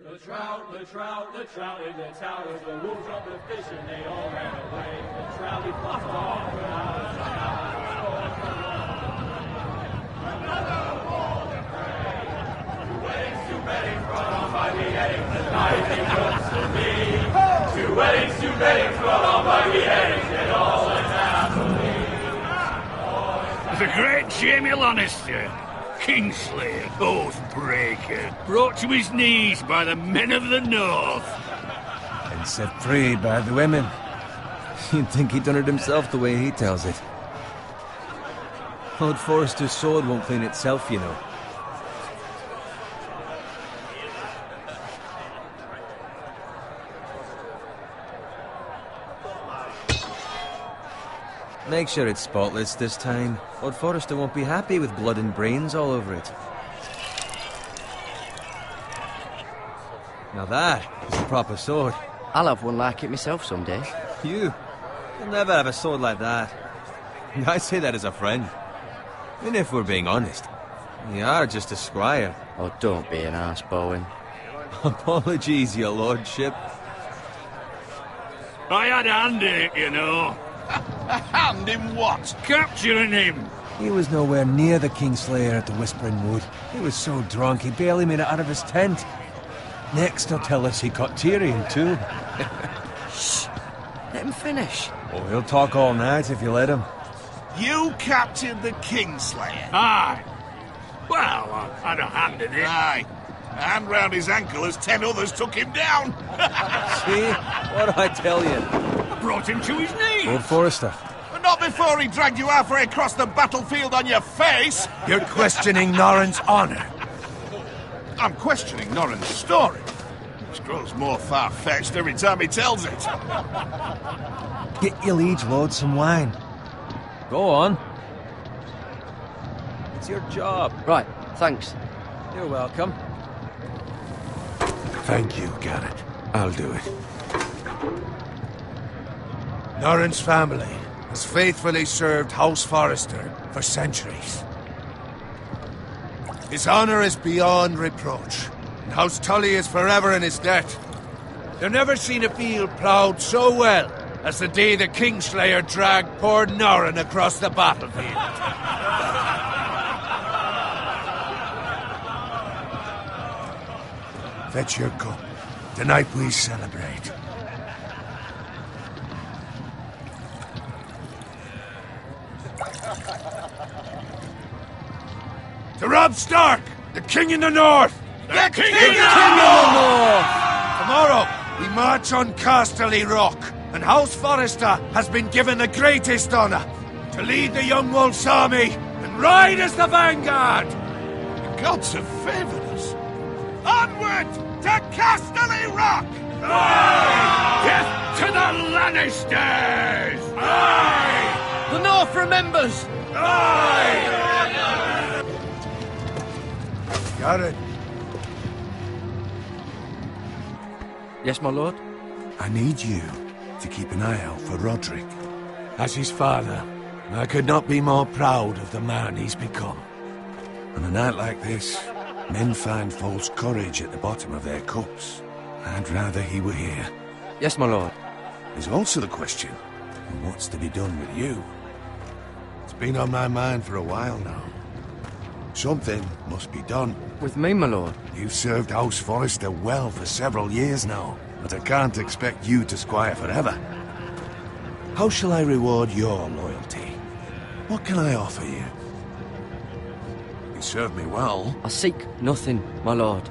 The trout in the towers, the wolves of the fish, and they all ran away. The trout, he fought off another war to pray. 2 weddings brought on by beheadings, the night it comes to me. 2 weddings brought on by beheadings, and all went happily. The great Jamie Lannister, Kingslayer, Oathbreaker, brought to his knees by the men of the North. And set free by the women. You'd think he'd done it himself the way he tells it. Lord Forrester's sword won't clean itself, you know. Make sure it's spotless this time. Lord Forrester won't be happy with blood and brains all over it. Now that is a proper sword. I'll have one like it myself someday. You'll never have a sword like that. I say that as a friend. And if we're being honest, you are just a squire. Oh, don't be an arse, Bowen. Apologies, your lordship. I had a hand in it, you know. A hand in what? Capturing him. He was nowhere near the Kingslayer at the Whispering Wood. He was so drunk he barely made it out of his tent. Next he'll tell us he caught Tyrion too. Shh! Let him finish. Oh, he'll talk all night if you let him. You captured the Kingslayer? Aye. Well, I had a hand in it. Aye. A hand round his ankle as 10 others took him down. See? What do I tell you? I brought him to his knees. Lord Forrester. But not before he dragged you halfway across the battlefield on your face. You're questioning Norrin's honor. I'm questioning Norrin's story. Which grows more far-fetched every time he tells it. Get your liege lord some wine. Go on. It's your job. Right, thanks. You're welcome. Thank you, Garrett. I'll do it. Norrin's family has faithfully served House Forrester for centuries. His honor is beyond reproach, and House Tully is forever in his debt. They've never seen a field ploughed so well as the day the Kingslayer dragged poor Norrin across the battlefield. Fetch your cup. Tonight we celebrate. To Robb Stark, the King in the North! The King in the North! Tomorrow, we march on Casterly Rock, and House Forrester has been given the greatest honor to lead the Young Wolf's army and ride as the vanguard! The gods have favored us. Onward to Casterly Rock! Aye! Death to the Lannisters! Aye! The North remembers! Aye! Garrett, Yes, my lord? I need you to keep an eye out for Roderick. As his father, I could not be more proud of the man he's become. On a night like this, men find false courage at the bottom of their cups. I'd rather he were here. Yes, my lord. There's also the question of what's to be done with you. It's been on my mind for a while now. Something must be done. With me, my lord? You've served House Forrester well for several years now, but I can't expect you to squire forever. How shall I reward your loyalty? What can I offer you? You served me well. I seek nothing, my lord.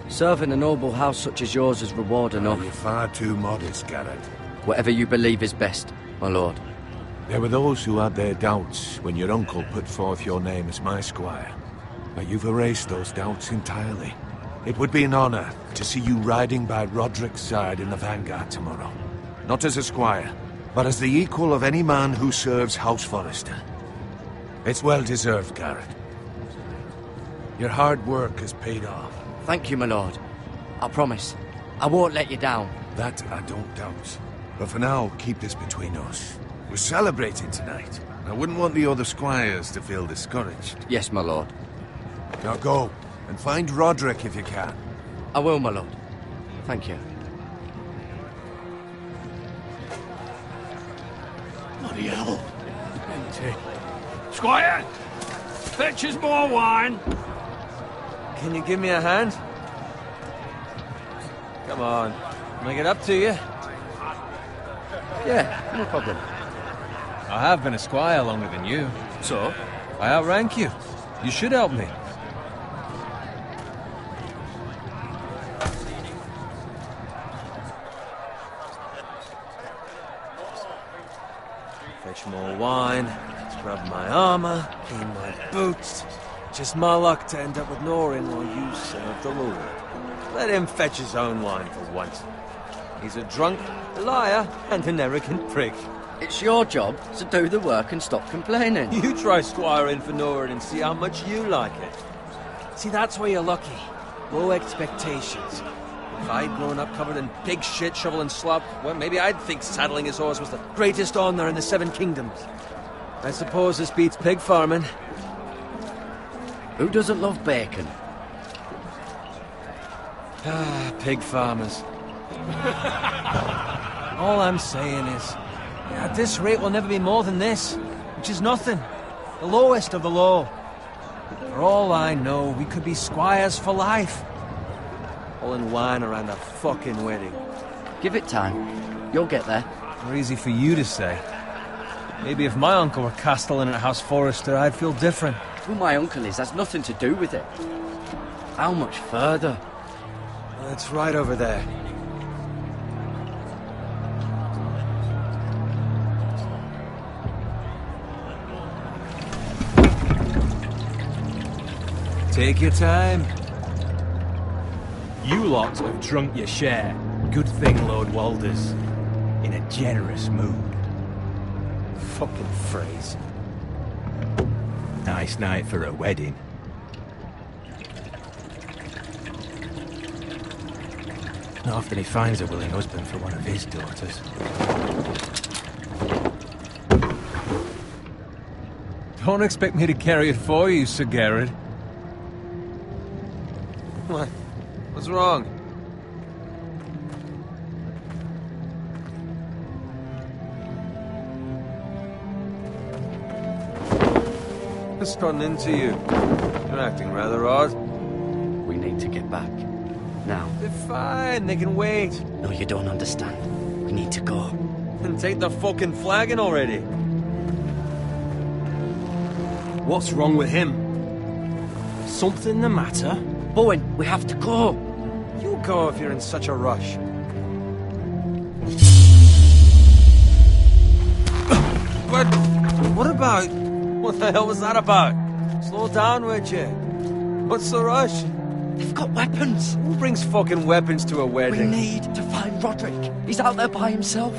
Serving a noble house such as yours is reward enough. You're far too modest, Garrett. Whatever you believe is best, my lord. There were those who had their doubts when your uncle put forth your name as my squire. But you've erased those doubts entirely. It would be an honor to see you riding by Roderick's side in the vanguard tomorrow. Not as a squire, but as the equal of any man who serves House Forrester. It's well deserved, Garrett. Your hard work has paid off. Thank you, my lord. I promise. I won't let you down. That I don't doubt. But for now, keep this between us. We're celebrating tonight. I wouldn't want the other squires to feel discouraged. Yes, my lord. Now go, and find Roderick if you can. I will, my lord. Thank you. Bloody hell. Empty. Squire! Fetch us more wine. Can you give me a hand? Come on. Make it up to you. Yeah, no problem. I have been a squire longer than you. So? I outrank you. You should help me. Fetch more wine, scrub my armor, clean my boots. Just my luck to end up with Norin while you serve the Lord. Let him fetch his own wine for once. He's a drunk, a liar, and an arrogant prick. It's your job to do the work and stop complaining. You try squiring for Norin and see how much you like it. See, that's where you're lucky. Low expectations. If I'd grown up covered in pig shit, shovel and slop, well, maybe I'd think saddling his horse was the greatest honor in the Seven Kingdoms. I suppose this beats pig farming. Who doesn't love bacon? Ah, pig farmers. All I'm saying is, at this rate we'll never be more than this, which is nothing. The lowest of the low. For all I know, we could be squires for life. Pulling wine around a fucking wedding. Give it time. You'll get there. More easy for you to say. Maybe if my uncle were castellan at House Forrester, I'd feel different. Who my uncle is has nothing to do with it. How much further? It's right over there. Take your time. You lot have drunk your share. Good thing Lord Walder's in a generous mood. Fucking phrase. Nice night for a wedding. Not often he finds a willing husband for one of his daughters. Don't expect me to carry it for you, Sir Garrett. What? What's wrong? What's gotten into you? You're acting rather odd. We need to get back. Now. They're fine, they can wait. No, you don't understand. We need to go. And take the fucking flagon already. What's wrong with him? Something the matter? Bowen, we have to go. You go if you're in such a rush. But what about? What the hell was that about? Slow down, would you? What's the rush? They've got weapons. Who brings fucking weapons to a We wedding? need to find Roderick. He's out there by himself.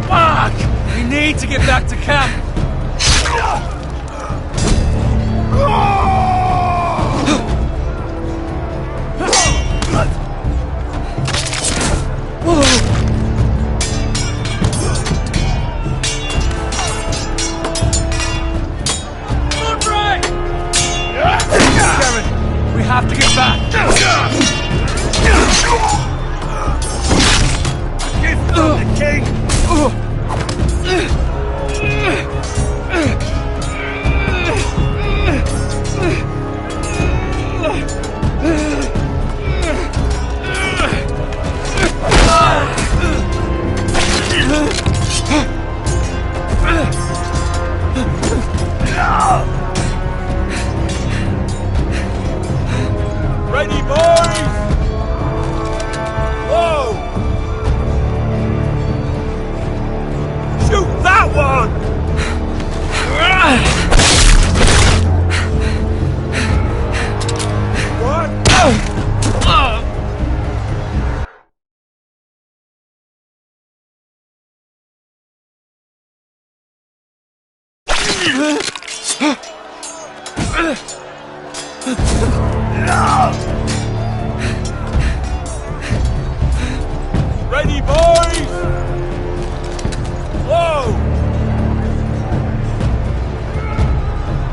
Fuck! We need to get back to camp. We have to get back! Give them the king! Ready, boys! Whoa! Shoot that one! What? Ready, boys? Whoa!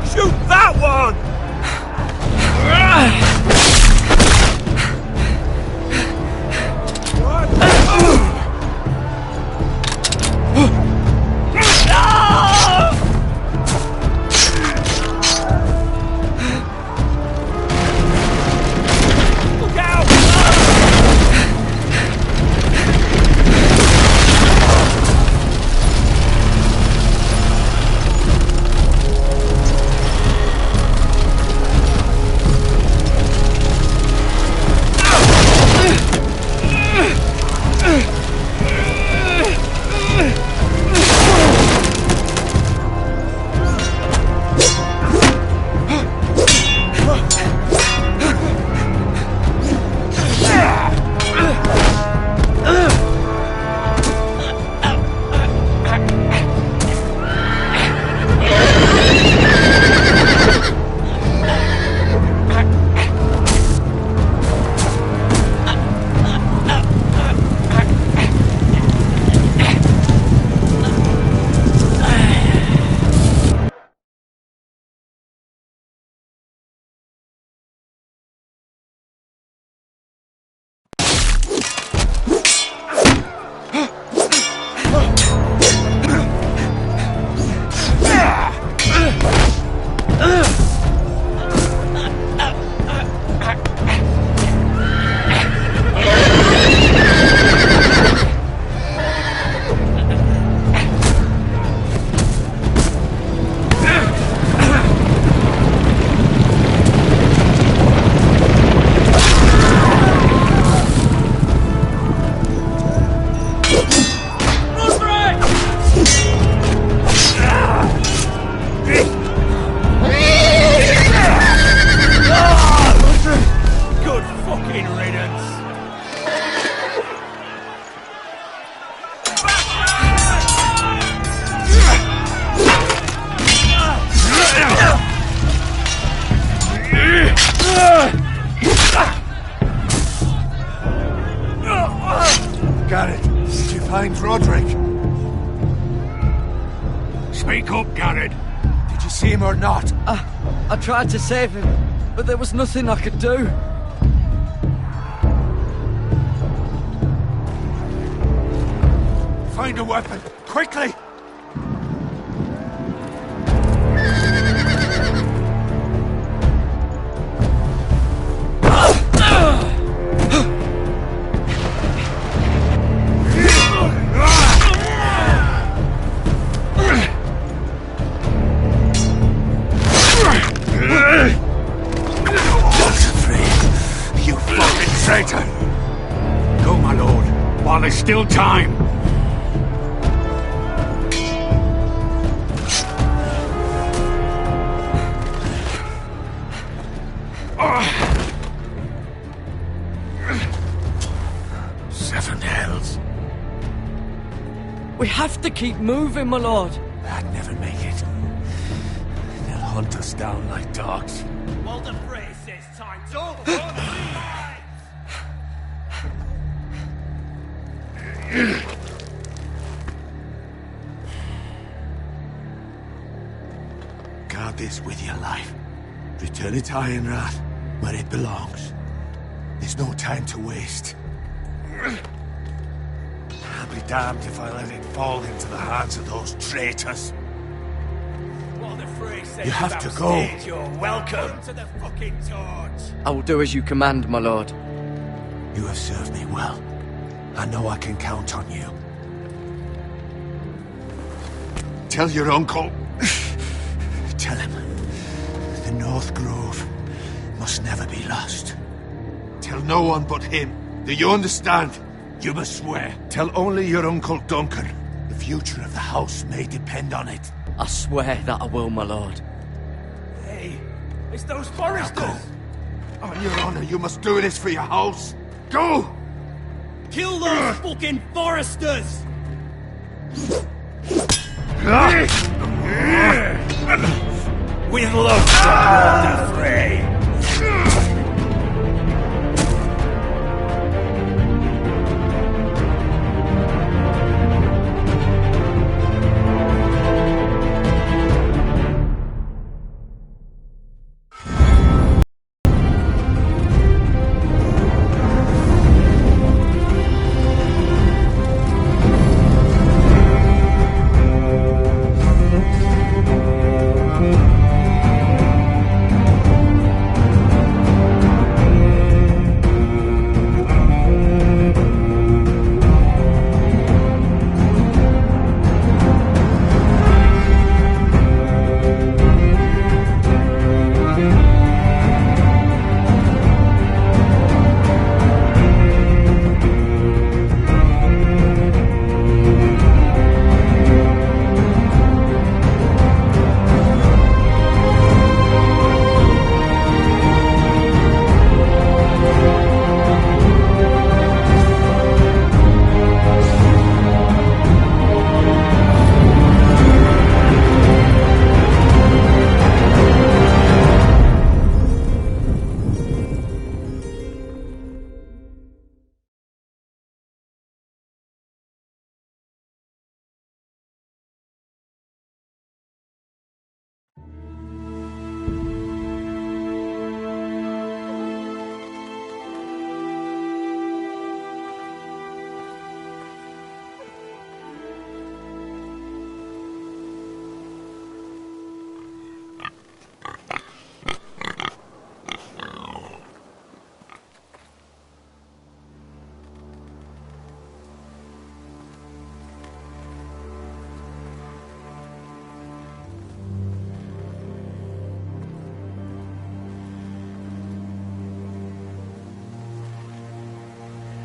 Shoot that one! Garrett, did you find Roderick? Speak up, Garrett. Did you see him or not? I tried to save him, but there was nothing I could do. Find a weapon, quickly! Go, my lord, while there's still time. Seven hells. We have to keep moving, my lord. I'd never make it. They'll hunt us down like dogs. Walter Frey says time's over. Guard this with your life. Return it to Ironrath, where it belongs. There's no time to waste. I'll be damned if I let it fall into the hands of those traitors. Walter Frey says You have to go. You're welcome to the fucking torch. I will do as you command, my lord. You have served me well. I know I can count on you. Tell your uncle. Tell him. The North Grove must never be lost. Tell no one but him. Do you understand? You must swear. Tell only your Uncle Duncan. The future of the house may depend on it. I swear that I will, my lord. Hey, it's those Now foresters. go. On your honor, you must do this for your house. Go! Kill those fucking foresters. With love from Walter Frey.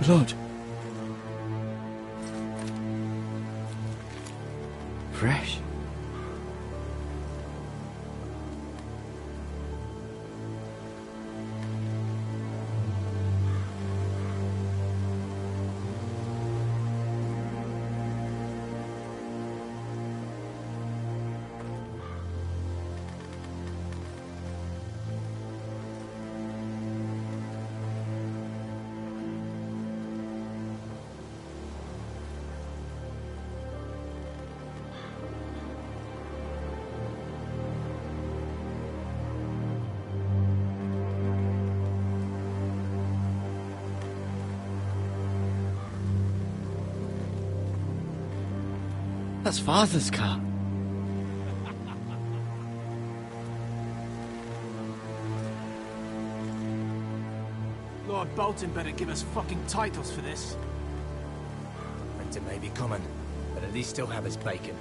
Blood. Fresh. That's Father's car. Lord Bolton better give us fucking titles for this. Winter may be coming, but at least he'll have his bacon.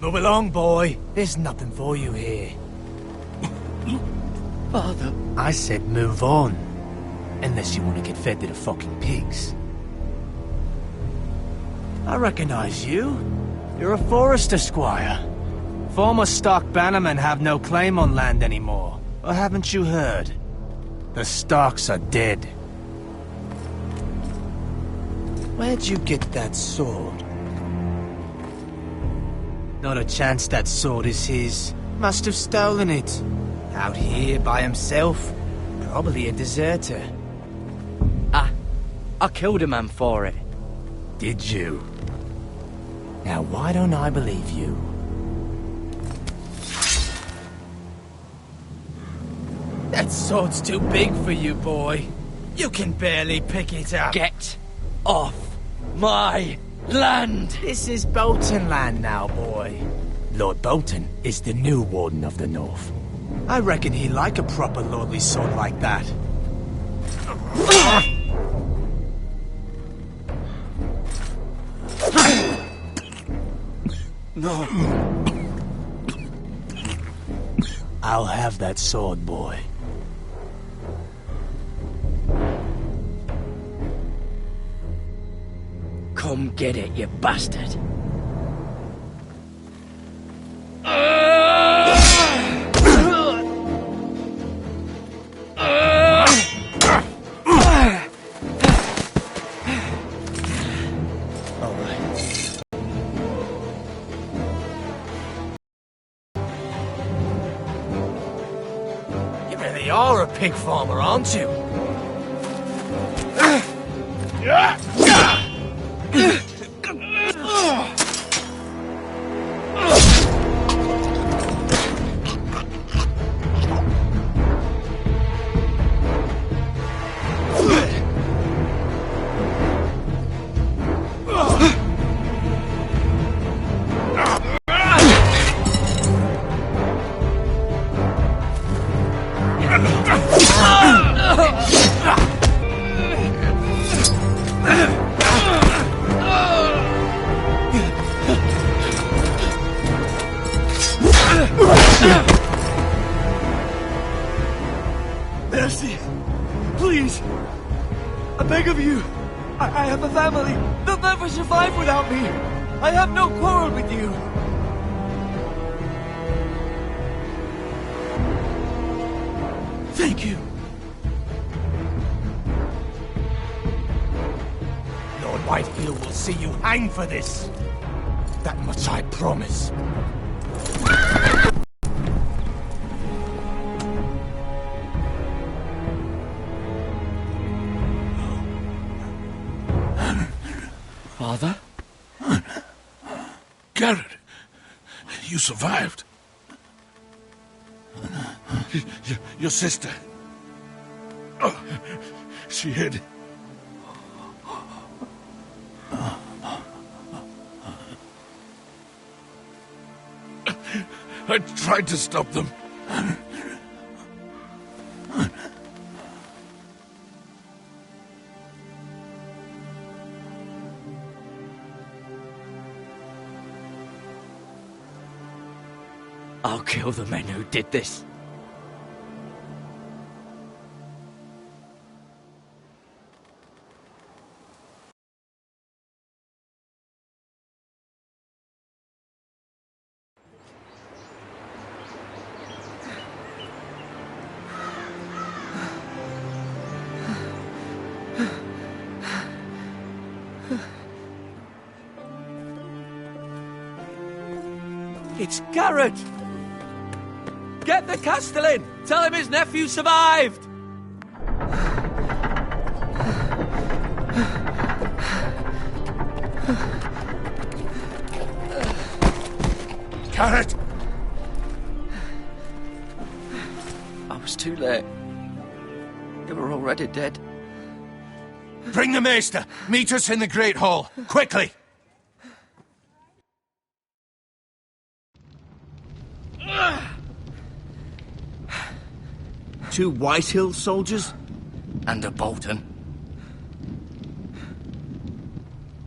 Move along, boy. There's nothing for you here. Father. I said move on. Unless you want to get fed to the fucking pigs. I recognize you. You're a Forester squire. Former Stark bannermen have no claim on land anymore. Or haven't you heard? The Starks are dead. Where'd you get that sword? Not a chance that sword is his. Must have stolen it. Out here by himself? Probably a deserter. I killed a man for it. Did you? Now why don't I believe you? That sword's too big for you, boy. You can barely pick it up. Get off my land! This is Bolton land now, boy. Lord Bolton is the new Warden of the North. I reckon he'd like a proper lordly sword like that. No. I'll have that sword, boy. Come get it, you bastard. You are a pig farmer, aren't you? Mercy! Please! I beg of you! I have a family! They'll never survive without me! I have no quarrel with you! Thank you! Lord Whitefield will see you hang for this. That much I promise. Father? Garrett, you survived. Your sister. Oh, she hid. I tried to stop them. I'll kill the men who did this. It's Garrett! Get the Castellan! Tell him his nephew survived! Garrett! I was too late. They were already dead. Bring the Maester! Meet us in the Great Hall! Quickly! Two Whitehill soldiers? And a Bolton.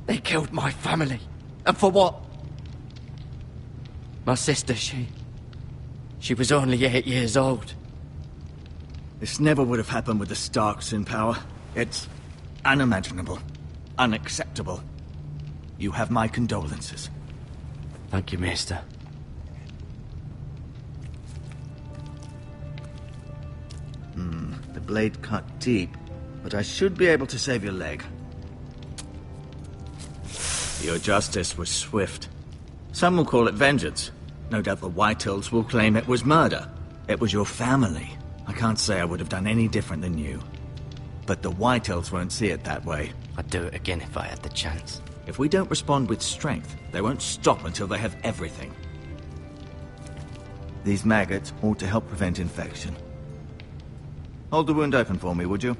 They killed my family. And for what? My sister, she was only 8 years old. This never would have happened with the Starks in power. It's unimaginable. Unacceptable. You have my condolences. Thank you, Maester. The blade cut deep, but I should be able to save your leg. Your justice was swift. Some will call it vengeance. No doubt the Whitehills will claim it was murder. It was your family. I can't say I would have done any different than you. But the Whitehills won't see it that way. I'd do it again if I had the chance. If we don't respond with strength, they won't stop until they have everything. These maggots ought to help prevent infection. Hold the wound open for me, would you?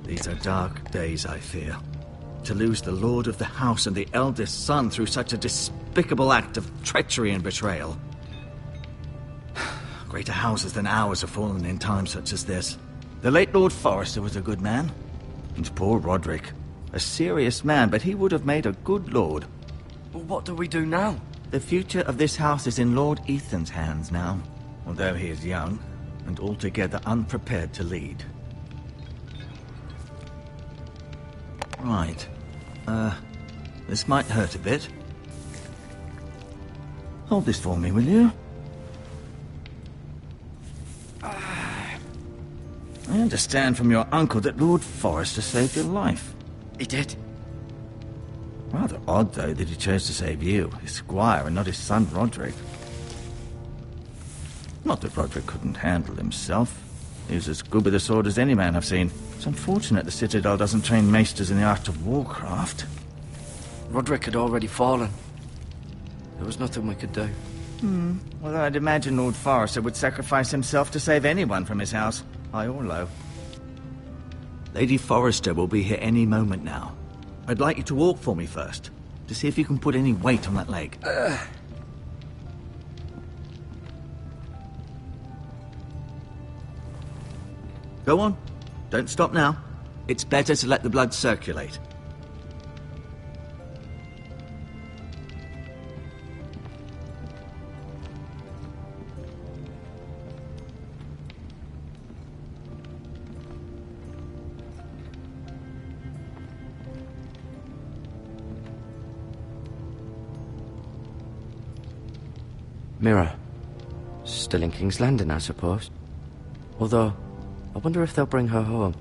These are dark days, I fear. To lose the lord of the house and the eldest son through such a despicable act of treachery and betrayal. Greater houses than ours have fallen in times such as this. The late Lord Forrester was a good man. And poor Roderick. A serious man, but he would have made a good lord. Well, what do we do now? The future of this house is in Lord Ethan's hands now. Although he is young, and altogether unprepared to lead. Right. This might hurt a bit. Hold this for me, will you? I understand from your uncle that Lord Forrester saved your life. He did. Rather odd, though, that he chose to save you, his squire, and not his son Roderick. Not that Roderick couldn't handle himself. He was as good with a sword as any man I've seen. It's unfortunate the Citadel doesn't train maesters in the art of warcraft. Roderick had already fallen. There was nothing we could do. Well, I'd imagine Lord Forrester would sacrifice himself to save anyone from his house, high or low. Lady Forrester will be here any moment now. I'd like you to walk for me first, to see if you can put any weight on that leg. Go on. Don't stop now. It's better to let the blood circulate. Mirror. Still in King's Landing, I suppose. Although, I wonder if they'll bring her home.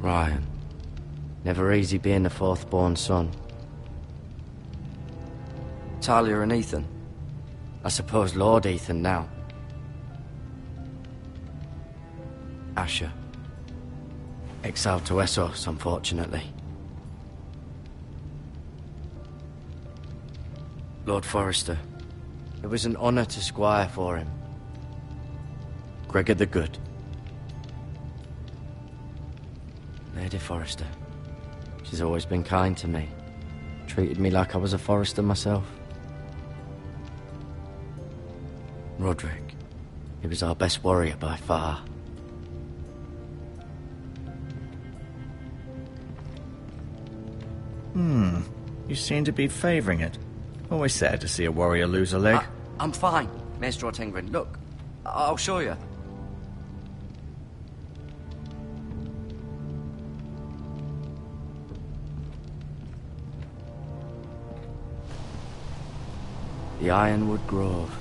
Ryan. Never easy being the fourth-born son. Talia and Ethan. I suppose Lord Ethan now. Asher. Exiled to Essos, unfortunately. Lord Forrester. It was an honor to squire for him. Gregor the Good. Lady Forrester. She's She's always been kind to me. Treated me like I was a Forrester myself. Roderick, he was our best warrior by far. You seem to be favouring it. Always sad to see a warrior lose a leg. I'm fine, Maestro Tingrin. Look, I'll show you. The Ironwood Grove.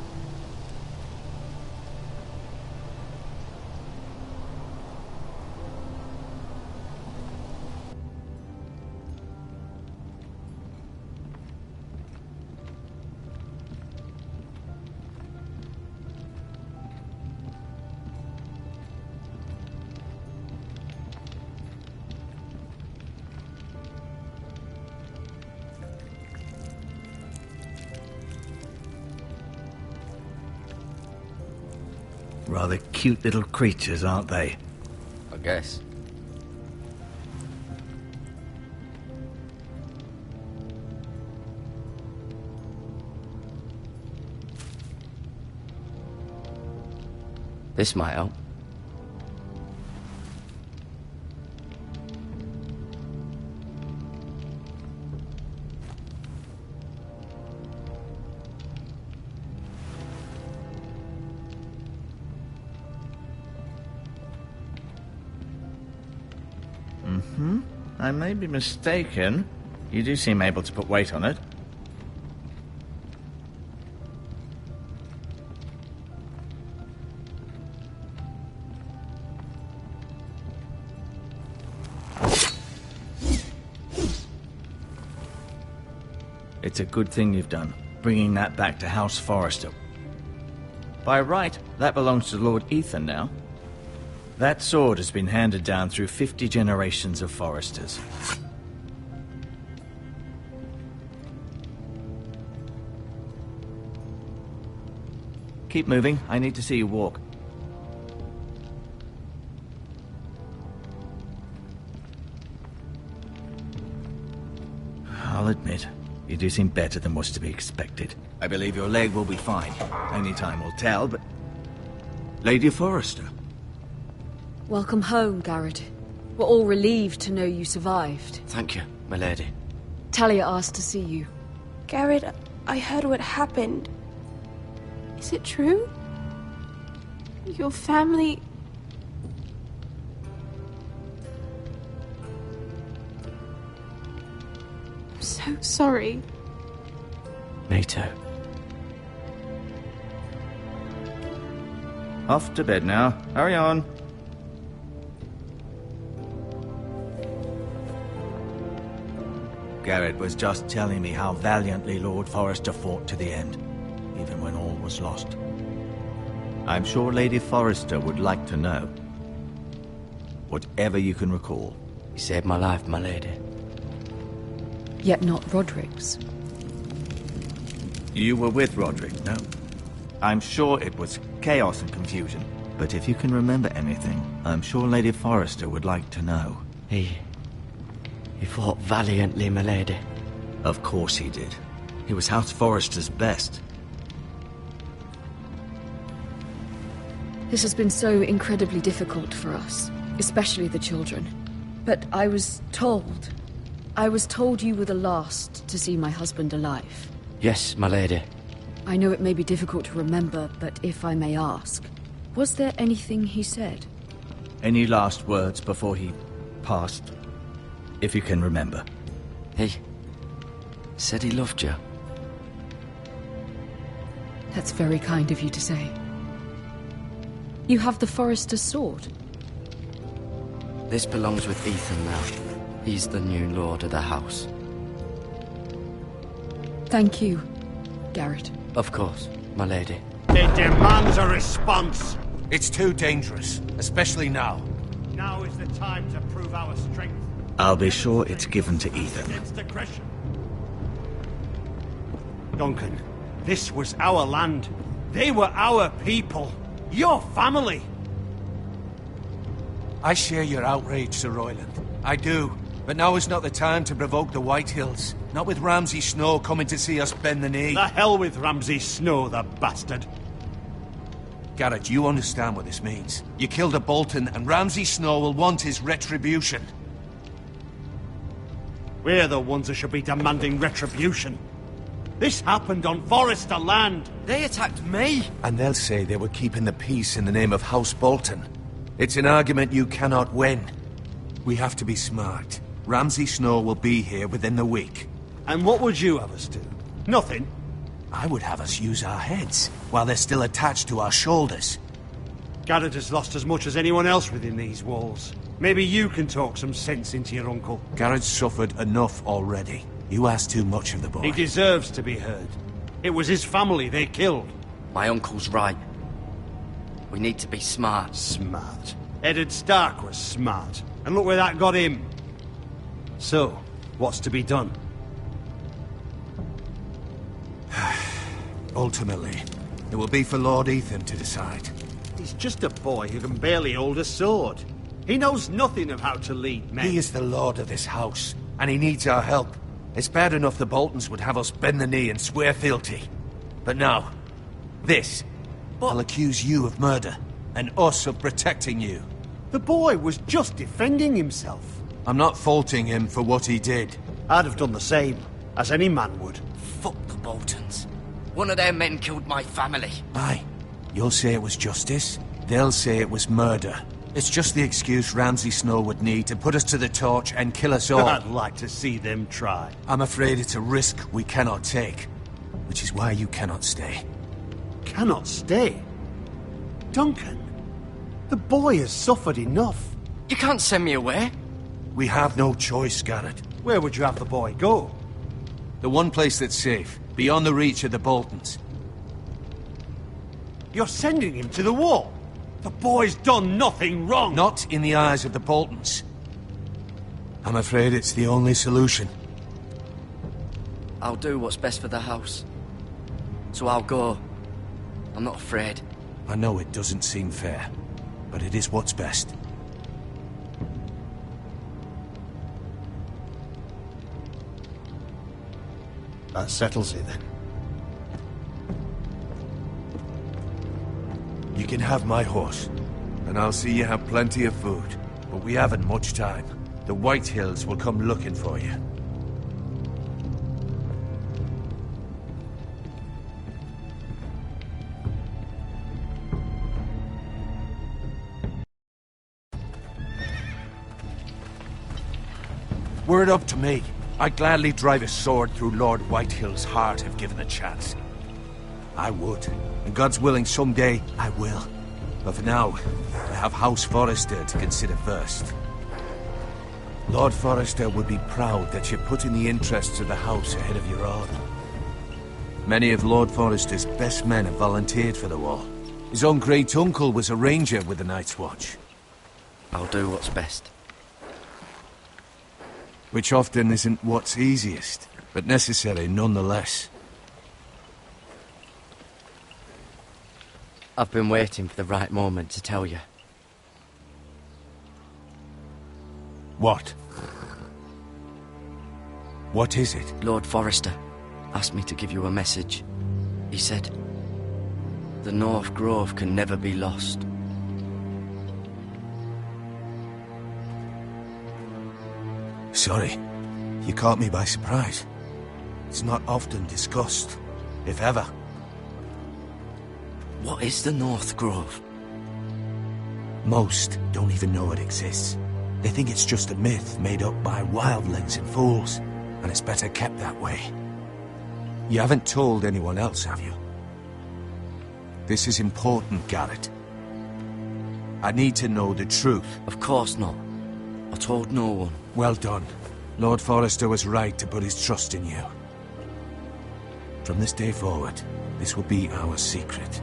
Rather cute little creatures, aren't they? I guess. This might help. I may be mistaken. You do seem able to put weight on it. It's a good thing you've done, bringing that back to House Forrester. By right, that belongs to Lord Ethan now. That sword has been handed down through 50 generations of Forresters. Keep moving. I need to see you walk. I'll admit, you do seem better than was to be expected. I believe your leg will be fine. Only time will tell, but... Lady Forrester. Welcome home, Garrett. We're all relieved to know you survived. Thank you, my lady. Talia asked to see you. Garrett, I heard what happened. Is it true? Your family... I'm so sorry. Me too. Off to bed now. Hurry on. Garrett was just telling me how valiantly Lord Forrester fought to the end, even when all was lost. I'm sure Lady Forrester would like to know. Whatever you can recall. You saved my life, my lady. Yet not Roderick's. You were with Roderick, no? I'm sure it was chaos and confusion. But if you can remember anything, I'm sure Lady Forrester would like to know. He fought valiantly, my lady. Of course he did. He was House Forrester's best. This has been so incredibly difficult for us, especially the children. But I was told you were the last to see my husband alive. Yes, my lady. I know it may be difficult to remember, but if I may ask, was there anything he said? Any last words before he passed? If you can remember. He said he loved you. That's very kind of you to say. You have the Forrester's sword. This belongs with Ethan now. He's the new lord of the house. Thank you, Garrett. Of course, my lady. It demands a response. It's too dangerous, especially now. Now is the time to prove our strength. I'll be sure it's given to Ethan. Against aggression. Duncan, this was our land. They were our people. Your family. I share your outrage, Sir Royland. I do. But now is not the time to provoke the Whitehills. Not with Ramsay Snow coming to see us bend the knee. The hell with Ramsay Snow, the bastard. Garrett, you understand what this means. You killed a Bolton, and Ramsay Snow will want his retribution. We're the ones that should be demanding retribution. This happened on Forrester land. They attacked me! And they'll say they were keeping the peace in the name of House Bolton. It's an argument you cannot win. We have to be smart. Ramsay Snow will be here within the week. And what would you have us do? Nothing. I would have us use our heads, while they're still attached to our shoulders. Garrett has lost as much as anyone else within these walls. Maybe you can talk some sense into your uncle. Garrett's suffered enough already. You ask too much of the boy. He deserves to be heard. It was his family they killed. My uncle's right. We need to be smart. Smart. Eddard Stark was smart. And look where that got him. So, what's to be done? Ultimately, it will be for Lord Ethan to decide. He's just a boy who can barely hold a sword. He knows nothing of how to lead men. He is the lord of this house, and he needs our help. It's bad enough the Boltons would have us bend the knee and swear fealty. But now, this. I'll accuse you of murder, and us of protecting you. The boy was just defending himself. I'm not faulting him for what he did. I'd have done the same, as any man would. Fuck the Boltons. One of their men killed my family. Aye. You'll say it was justice. They'll say it was murder. It's just the excuse Ramsay Snow would need to put us to the torch and kill us all. I'd like to see them try. I'm afraid it's a risk we cannot take. Which is why you cannot stay. Cannot stay? Duncan, the boy has suffered enough. You can't send me away. We have no choice, Garrett. Where would you have the boy go? The one place that's safe, beyond the reach of the Boltons. You're sending him to the wall? The boy's done nothing wrong! Not in the eyes of the Boltons. I'm afraid it's the only solution. I'll do what's best for the house. So I'll go. I'm not afraid. I know it doesn't seem fair, but it is what's best. That settles it then. You can have my horse, and I'll see you have plenty of food. But we haven't much time. The Whitehills will come looking for you. Were it up to me, I'd gladly drive a sword through Lord Whitehill's heart if given the chance. I would, and God's willing someday I will. But for now, I have House Forrester to consider first. Lord Forrester would be proud that you're putting the interests of the house ahead of your own. Many of Lord Forrester's best men have volunteered for the war. His own great-uncle was a ranger with the Night's Watch. I'll do what's best. Which often isn't what's easiest, but necessary nonetheless. I've been waiting for the right moment to tell you. What? What is it? Lord Forrester asked me to give you a message. He said, the North Grove can never be lost. Sorry, you caught me by surprise. It's not often discussed, if ever. What is the North Grove? Most don't even know it exists. They think it's just a myth made up by wildlings and fools, and it's better kept that way. You haven't told anyone else, have you? This is important, Garrett. I need to know the truth. Of course not. I told no one. Well done. Lord Forrester was right to put his trust in you. From this day forward, this will be our secret.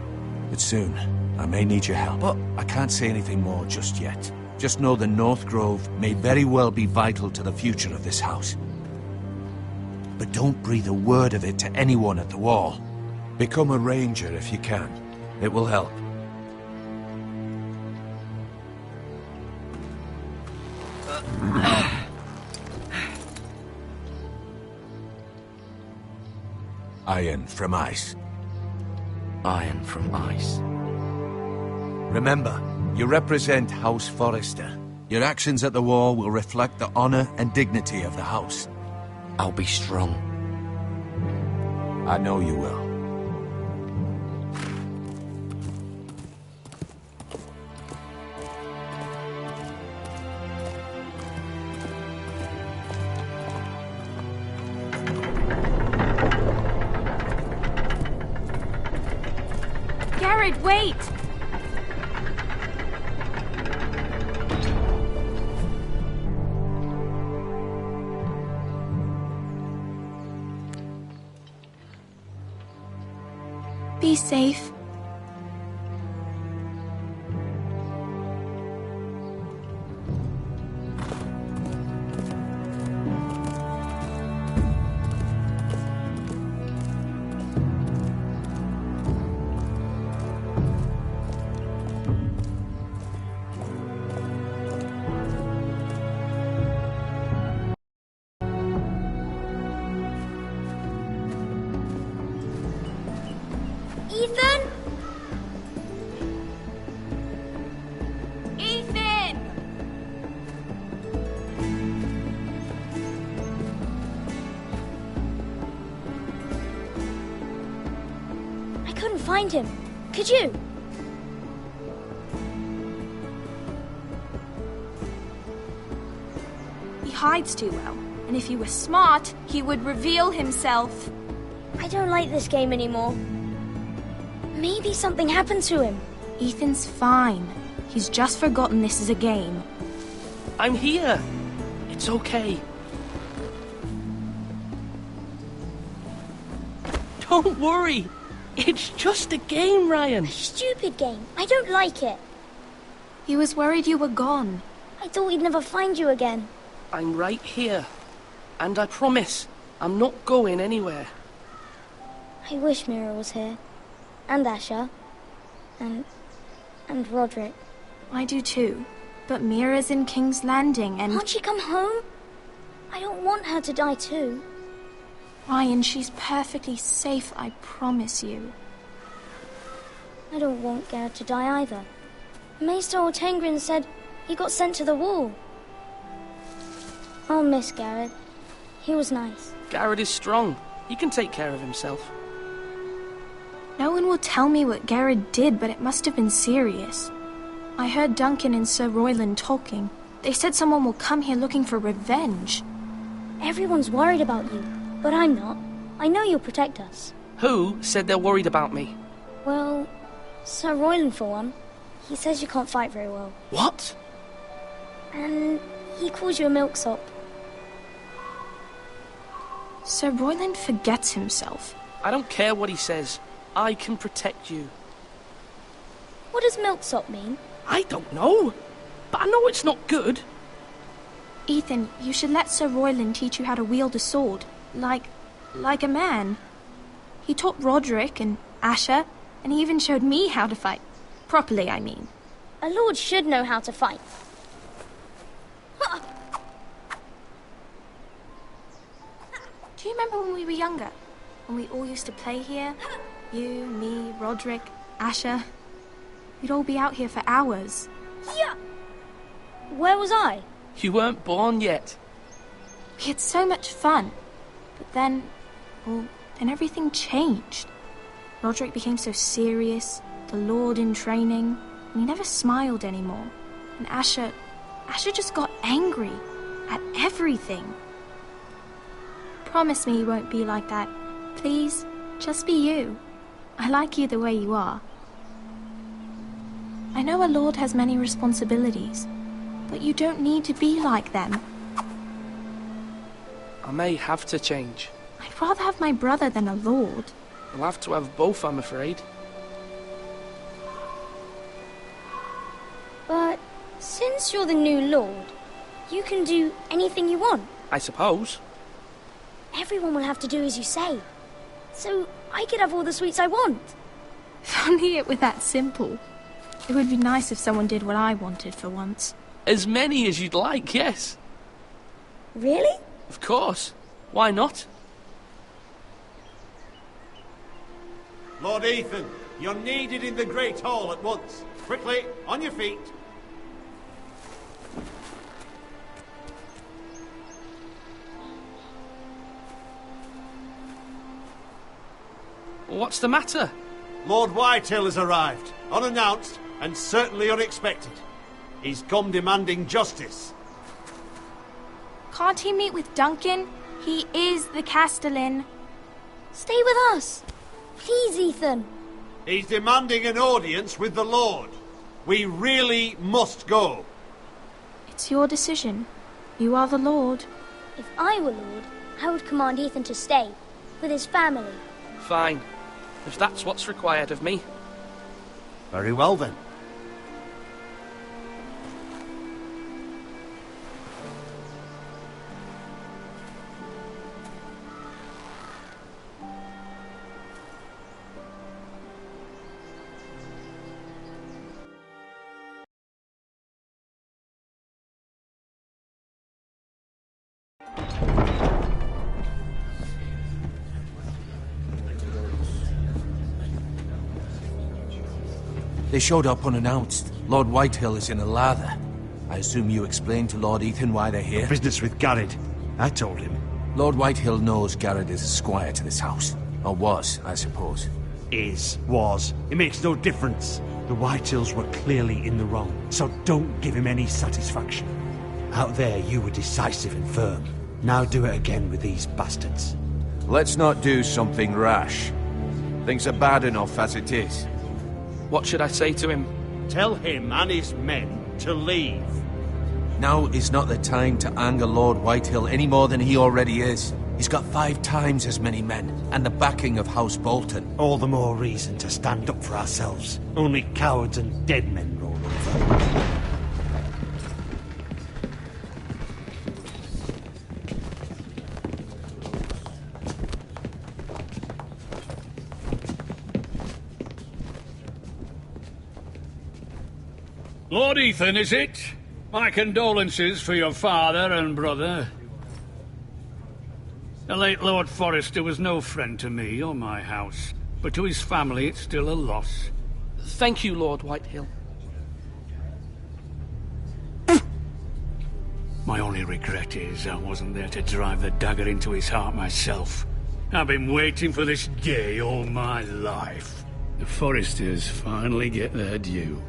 But soon, I may need your help. But I can't say anything more just yet. Just know the North Grove may very well be vital to the future of this house. But don't breathe a word of it to anyone at the wall. Become a ranger if you can. It will help. Iron from ice. Iron from ice. Remember, you represent House Forrester. Your actions at the war will reflect the honor and dignity of the house. I'll be strong. I know you will. Garrett, wait! Be safe. Ethan? Ethan! I couldn't find him. Could you? He hides too well, and if he were smart, he would reveal himself. I don't like this game anymore. Maybe something happened to him. Ethan's fine. He's just forgotten this is a game. I'm here. It's okay. Don't worry. It's just a game, Ryan. Stupid game. I don't like it. He was worried you were gone. I thought we'd never find you again. I'm right here. And I promise, I'm not going anywhere. I wish Mira was here. And Asher. And Roderick. I do too. But Mira's in King's Landing and... Can't she come home? I don't want her to die too. Ryan, she's perfectly safe, I promise you. I don't want Garrett to die either. Maester Ortengrin said he got sent to the wall. I'll miss Garrett. He was nice. Garrett is strong. He can take care of himself. No one will tell me what Garrett did, but it must have been serious. I heard Duncan and Sir Royland talking. They said someone will come here looking for revenge. Everyone's worried about you, but I'm not. I know you'll protect us. Who said they're worried about me? Well, Sir Royland for one. He says you can't fight very well. What? And he calls you a milksop. Sir Royland forgets himself. I don't care what he says. I can protect you. What does milksop mean? I don't know, but I know it's not good. Ethan, you should let Sir Royland teach you how to wield a sword. Like a man. He taught Roderick and Asher, and he even showed me how to fight. Properly, I mean. A lord should know how to fight. Do you remember when we were younger? When we all used to play here? You, me, Roderick, Asher. We'd all be out here for hours. Yeah. Where was I? You weren't born yet. We had so much fun. But then everything changed. Roderick became so serious, the Lord in training, and he never smiled anymore. And Asher just got angry at everything. Promise me you won't be like that. Please, just be you. I like you the way you are. I know a lord has many responsibilities, but you don't need to be like them. I may have to change. I'd rather have my brother than a lord. I'll have to have both, I'm afraid. But since you're the new lord, you can do anything you want. I suppose. Everyone will have to do as you say. So I could have all the sweets I want. If only it were that simple. It would be nice if someone did what I wanted for once. As many as you'd like, yes. Really? Of course. Why not? Lord Ethan, you're needed in the Great Hall at once. Quickly, on your feet. What's the matter? Lord Whitehill has arrived, unannounced and certainly unexpected. He's come demanding justice. Can't he meet with Duncan? He is the Castellan. Stay with us. Please, Ethan. He's demanding an audience with the Lord. We really must go. It's your decision. You are the Lord. If I were Lord, I would command Ethan to stay, with his family. Fine. If that's what's required of me. Very well then. They showed up unannounced. Lord Whitehill is in a lather. I assume you explained to Lord Ethan why they're here? Business with Garrett. I told him. Lord Whitehill knows Garrett is a squire to this house. Or was, I suppose. Was. It makes no difference. The Whitehills were clearly in the wrong, so don't give him any satisfaction. Out there, you were decisive and firm. Now do it again with these bastards. Let's not do something rash. Things are bad enough as it is. What should I say to him? Tell him and his men to leave. Now is not the time to anger Lord Whitehill any more than he already is. He's got 5 times as many men, and the backing of House Bolton. All the more reason to stand up for ourselves. Only cowards and dead men roll over. Lord Ethan, is it? My condolences for your father and brother. The late Lord Forrester was no friend to me or my house, but to his family it's still a loss. Thank you, Lord Whitehill. My only regret is I wasn't there to drive the dagger into his heart myself. I've been waiting for this day all my life. The Forresters finally get their due.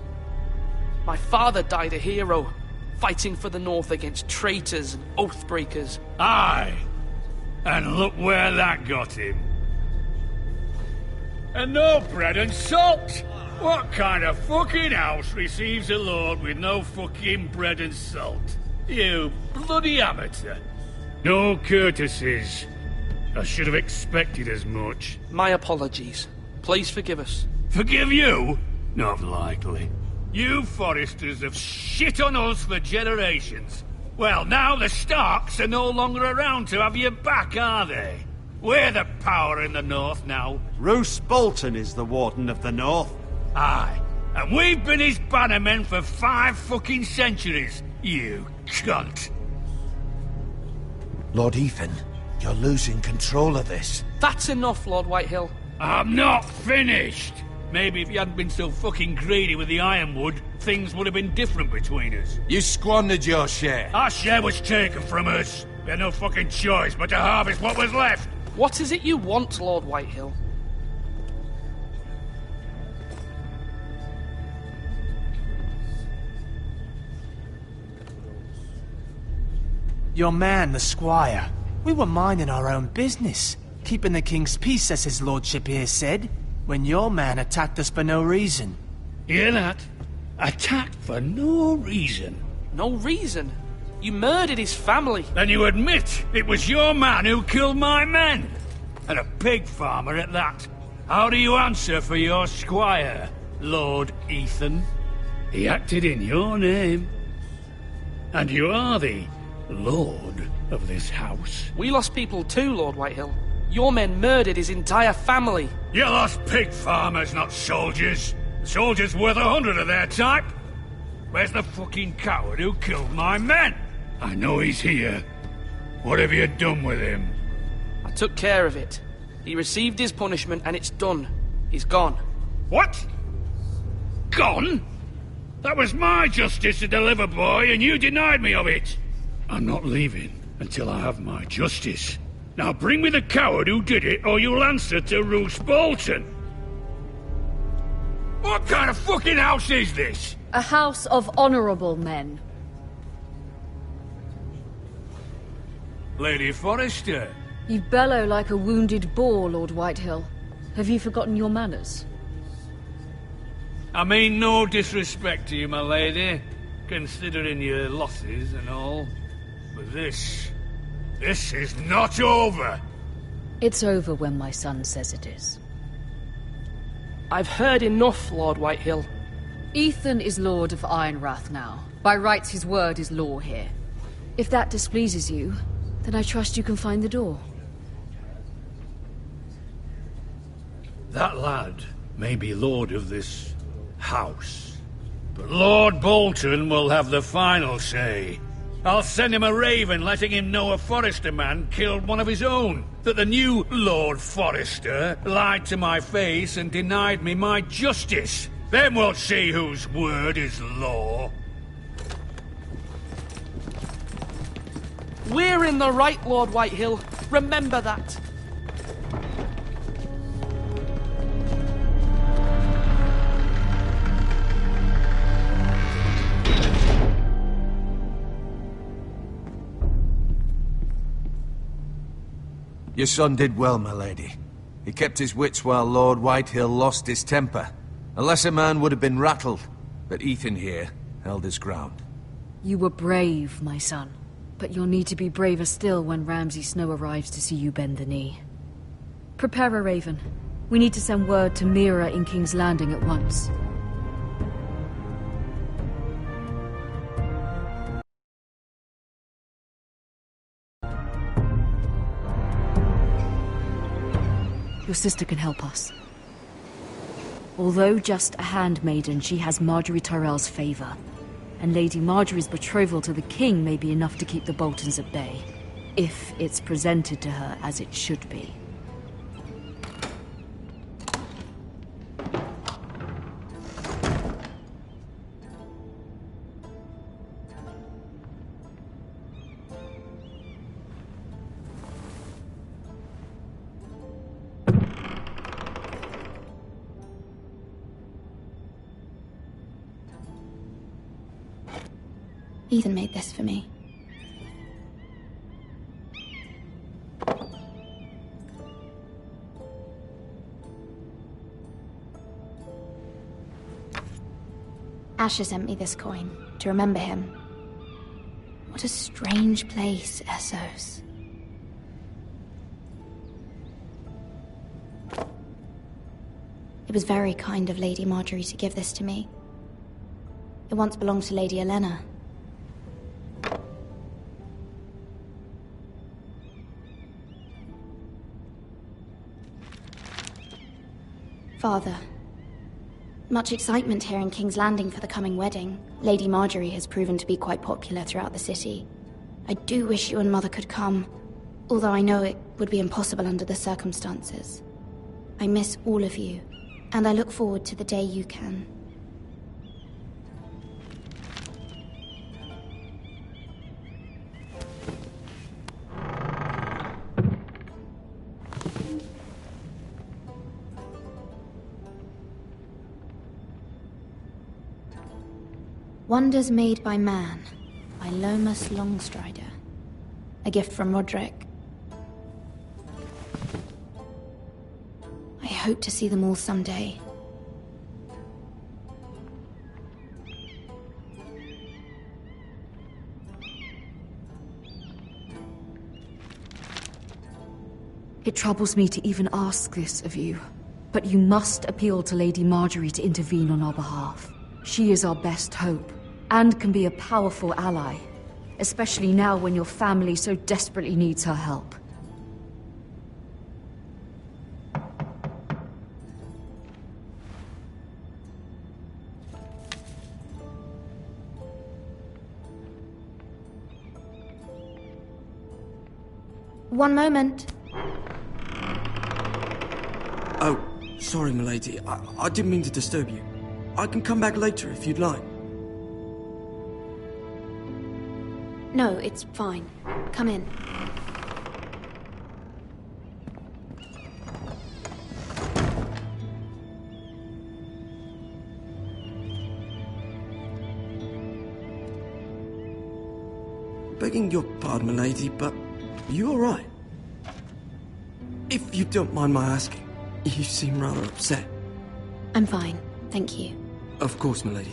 My father died a hero, fighting for the North against traitors and oathbreakers. Aye! And look where that got him. And no bread and salt! What kind of fucking house receives a lord with no fucking bread and salt? You bloody amateur. No courtesies. I should have expected as much. My apologies. Please forgive us. Forgive you? Not likely. You Forresters have shit on us for generations. Well, now the Starks are no longer around to have you back, are they? We're the power in the North now. Roose Bolton is the Warden of the North. Aye. And we've been his bannermen for 5 fucking centuries, you cunt. Lord Ethan, you're losing control of this. That's enough, Lord Whitehill. I'm not finished. Maybe if you hadn't been so fucking greedy with the ironwood, things would have been different between us. You squandered your share. Our share was taken from us. We had no fucking choice but to harvest what was left. What is it you want, Lord Whitehill? Your man, the squire. We were minding our own business, keeping the king's peace, as his lordship here said, when your man attacked us for no reason. Hear that? Attacked for no reason. No reason? You murdered his family. Then you admit it was your man who killed my men. And a pig farmer at that. How do you answer for your squire, Lord Ethan? He acted in your name. And you are the lord of this house. We lost people too, Lord Whitehill. Your men murdered his entire family. You lost pig farmers, not soldiers. The soldiers worth 100 of their type. Where's the fucking coward who killed my men? I know he's here. What have you done with him? I took care of it. He received his punishment and it's done. He's gone. What? Gone? That was my justice to deliver, boy, and you denied me of it. I'm not leaving until I have my justice. Now bring me the coward who did it, or you'll answer to Roose Bolton. What kind of fucking house is this? A house of honorable men. Lady Forrester. You bellow like a wounded boar, Lord Whitehill. Have you forgotten your manners? I mean no disrespect to you, my lady, considering your losses and all. But this is not over. It's over when my son says it is. I've heard enough, Lord Whitehill. Ethan is Lord of Ironrath now. By rights, his word is law here. If that displeases you, then I trust you can find the door. That lad may be lord of this house, but Lord Bolton will have the final say. I'll send him a raven letting him know a Forrester man killed one of his own, that the new Lord Forrester lied to my face and denied me my justice. Then we'll see whose word is law. We're in the right, Lord Whitehill. Remember that. Your son did well, my lady. He kept his wits while Lord Whitehill lost his temper. A lesser man would have been rattled, but Ethan here held his ground. You were brave, my son. But you'll need to be braver still when Ramsay Snow arrives to see you bend the knee. Prepare a raven. We need to send word to Mira in King's Landing at once. Your sister can help us. Although just a handmaiden, she has Marjorie Tyrell's favor. And Lady Marjorie's betrothal to the king may be enough to keep the Boltons at bay, if it's presented to her as it should be. Ethan made this for me. Asher sent me this coin to remember him. What a strange place, Essos. It was very kind of Lady Marjorie to give this to me. It once belonged to Lady Elena. Father, much excitement here in King's Landing for the coming wedding. Lady Marjorie has proven to be quite popular throughout the city. I do wish you and Mother could come, although I know it would be impossible under the circumstances. I miss all of you, and I look forward to the day you can. Wonders Made by Man, by Lomas Longstrider. A gift from Roderick. I hope to see them all someday. It troubles me to even ask this of you, but you must appeal to Lady Marjorie to intervene on our behalf. She is our best hope, and can be a powerful ally, especially now when your family so desperately needs her help. One moment. Oh, Sorry, milady. I didn't mean to disturb you. I can come back later if you'd like. No, it's fine. Come in. Begging your pardon, milady, but are you alright? If you don't mind my asking, you seem rather upset. I'm fine, thank you. Of course, milady.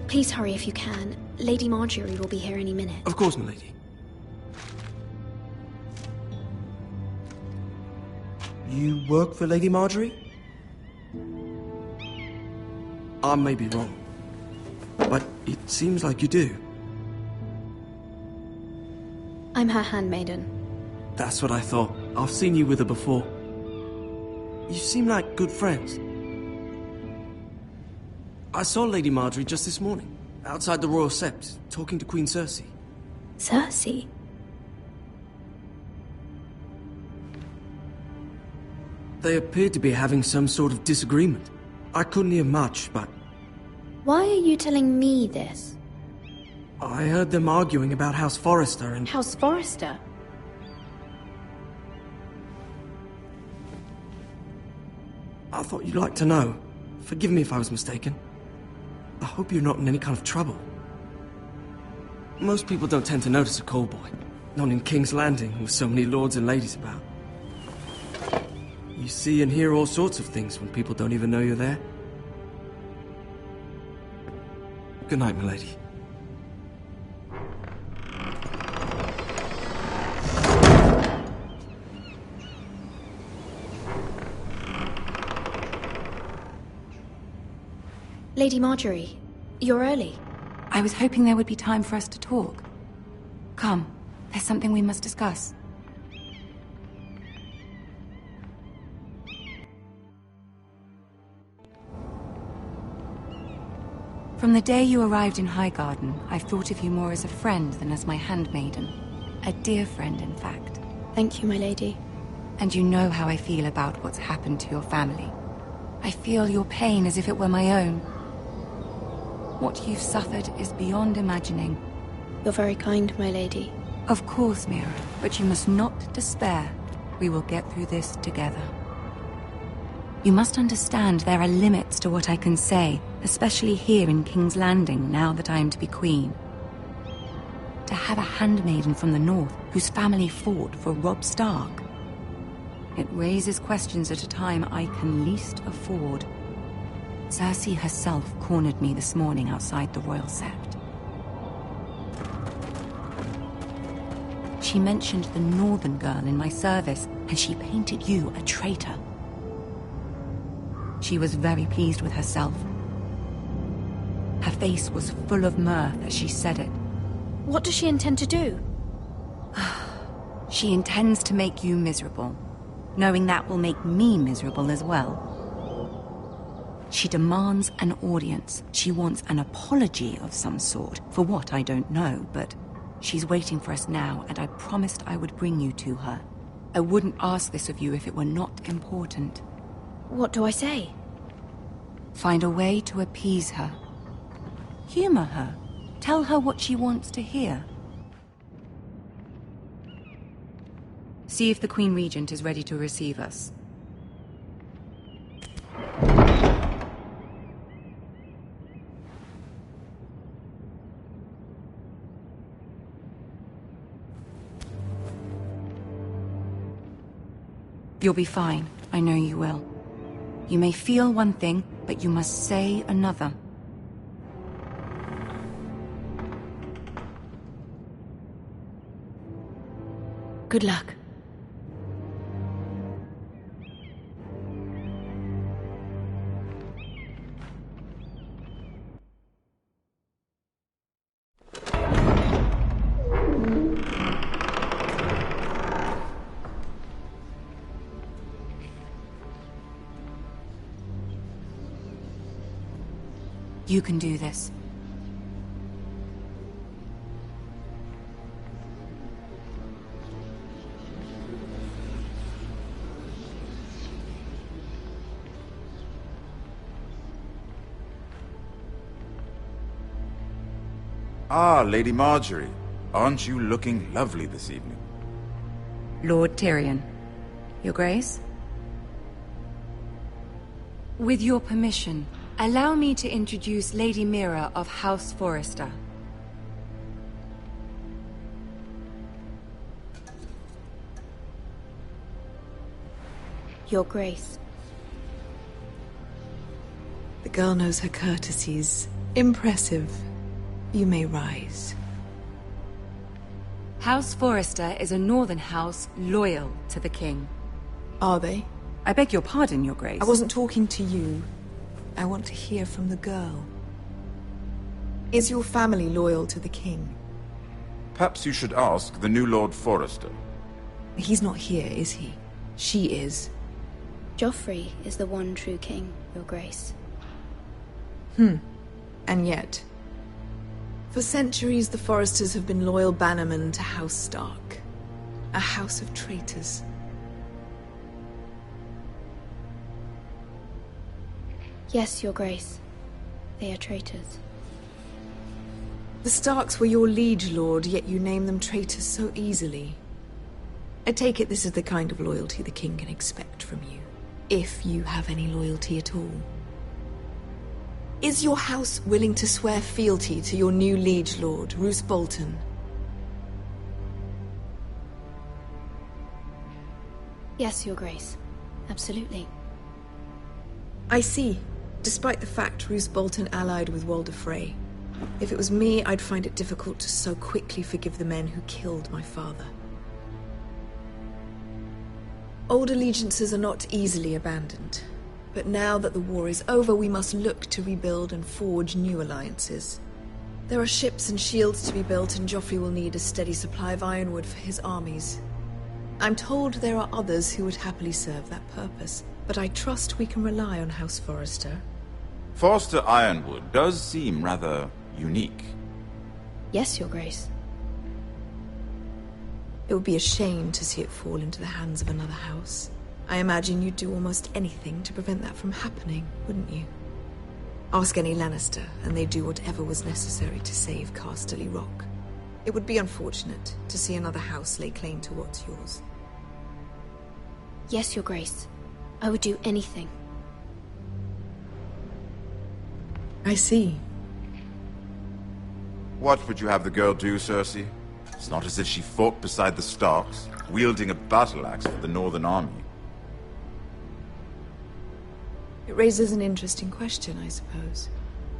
Please hurry if you can. Lady Marjorie will be here any minute. Of course, milady. You work for Lady Marjorie? I may be wrong, but it seems like you do. I'm her handmaiden. That's what I thought. I've seen you with her before. You seem like good friends. I saw Lady Marjorie just this morning, outside the Royal Sept, talking to Queen Cersei. Cersei? They appeared to be having some sort of disagreement. I couldn't hear much, but... Why are you telling me this? I heard them arguing about House Forrester and... House Forrester? I thought you'd like to know. Forgive me if I was mistaken. I hope you're not in any kind of trouble. Most people don't tend to notice a callboy. Not in King's Landing, with so many lords and ladies about. You see and hear all sorts of things when people don't even know you're there. Good night, milady. Lady Marjorie, you're early. I was hoping there would be time for us to talk. Come, there's something we must discuss. From the day you arrived in Highgarden, I've thought of you more as a friend than as my handmaiden. A dear friend, in fact. Thank you, my lady. And you know how I feel about what's happened to your family. I feel your pain as if it were my own. What you've suffered is beyond imagining. You're very kind, my lady. Of course, Mira, but you must not despair. We will get through this together. You must understand there are limits to what I can say, especially here in King's Landing, now that I am to be queen. To have a handmaiden from the north whose family fought for Robb Stark. It raises questions at a time I can least afford. Cersei herself cornered me this morning outside the Royal Sept. She mentioned the northern girl in my service, and she painted you a traitor. She was very pleased with herself. Her face was full of mirth as she said it. What does she intend to do? She intends to make you miserable, knowing that will make me miserable as well. She demands an audience. She wants an apology of some sort, for what I don't know, but she's waiting for us now, and I promised I would bring you to her. I wouldn't ask this of you if it were not important. What do I say? Find a way to appease her. Humor her. Tell her what she wants to hear. See if the Queen Regent is ready to receive us. You'll be fine. I know you will. You may feel one thing, but you must say another. Good luck. You can do this. Ah, Lady Marjorie. Aren't you looking lovely this evening? Lord Tyrion. Your Grace? With your permission, allow me to introduce Lady Mira of House Forrester. Your Grace. The girl knows her courtesies. Impressive. You may rise. House Forrester is a northern house loyal to the king. Are they? I beg your pardon, Your Grace. I wasn't talking to you. I want to hear from the girl. Is your family loyal to the king? Perhaps you should ask the new Lord Forrester. He's not here, is he? She is. Joffrey is the one true king, Your Grace. And yet, for centuries the Forresters have been loyal bannermen to House Stark. A house of traitors. Yes, Your Grace. They are traitors. The Starks were your liege lord, yet you name them traitors so easily. I take it this is the kind of loyalty the king can expect from you. If you have any loyalty at all. Is your house willing to swear fealty to your new liege lord, Roose Bolton? Yes, Your Grace. Absolutely. I see. Despite the fact Roose Bolton allied with Walder Frey. If it was me, I'd find it difficult to so quickly forgive the men who killed my father. Old allegiances are not easily abandoned. But now that the war is over, we must look to rebuild and forge new alliances. There are ships and shields to be built, and Joffrey will need a steady supply of ironwood for his armies. I'm told there are others who would happily serve that purpose, but I trust we can rely on House Forrester. Forrester Ironwood does seem rather unique. Yes, Your Grace. It would be a shame to see it fall into the hands of another house. I imagine you'd do almost anything to prevent that from happening, wouldn't you? Ask any Lannister, and they'd do whatever was necessary to save Casterly Rock. It would be unfortunate to see another house lay claim to what's yours. Yes, Your Grace. I would do anything. I see. What would you have the girl do, Cersei? It's not as if she fought beside the Starks, wielding a battle axe for the Northern Army. It raises an interesting question, I suppose.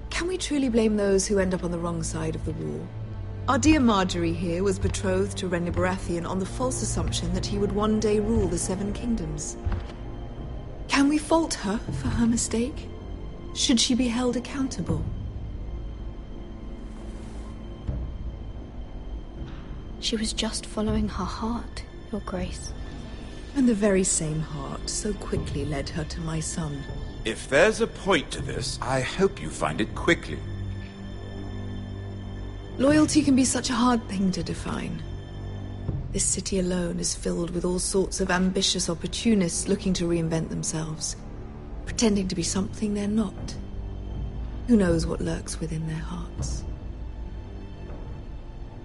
Can we truly blame those who end up on the wrong side of the war? Our dear Marjorie here was betrothed to Renly Baratheon on the false assumption that he would one day rule the Seven Kingdoms. Can we fault her for her mistake? Should she be held accountable? She was just following her heart, Your Grace. And the very same heart so quickly led her to my son. If there's a point to this, I hope you find it quickly. Loyalty can be such a hard thing to define. This city alone is filled with all sorts of ambitious opportunists looking to reinvent themselves, pretending to be something they're not. Who knows what lurks within their hearts?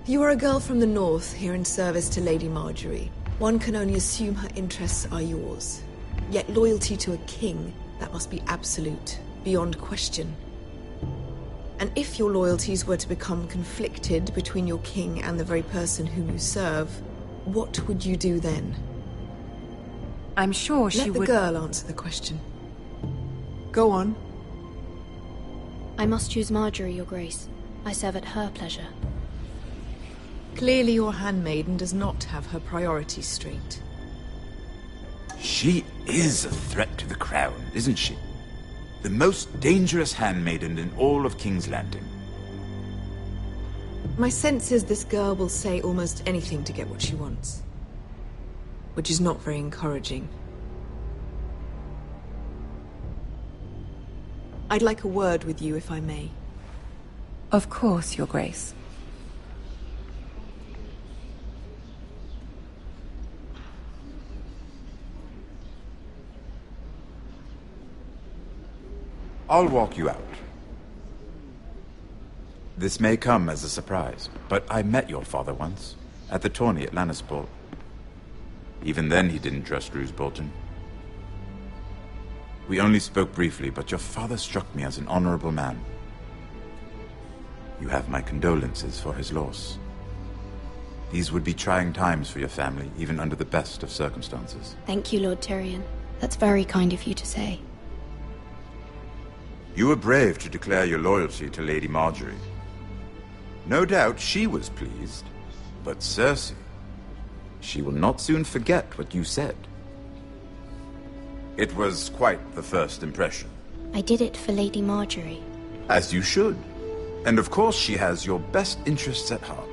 You are a girl from the north, here in service to Lady Marjorie. One can only assume her interests are yours. Yet loyalty to a king, that must be absolute, beyond question. And if your loyalties were to become conflicted between your king and the very person whom you serve, what would you do then? I'm sure she would... Let the girl answer the question. Go on. I must choose Marjorie, Your Grace. I serve at her pleasure. Clearly your handmaiden does not have her priorities straight. She is a threat to the crown, isn't she? The most dangerous handmaiden in all of King's Landing. My sense is this girl will say almost anything to get what she wants. Which is not very encouraging. I'd like a word with you, if I may. Of course, Your Grace. I'll walk you out. This may come as a surprise, but I met your father once, at the tourney at Lannisport. Even then he didn't trust Roose Bolton. We only spoke briefly, but your father struck me as an honorable man. You have my condolences for his loss. These would be trying times for your family, even under the best of circumstances. Thank you, Lord Tyrion. That's very kind of you to say. You were brave to declare your loyalty to Lady Margaery. No doubt she was pleased, but Cersei, she will not soon forget what you said. It was quite the first impression. I did it for Lady Margaery. As you should. And of course she has your best interests at heart.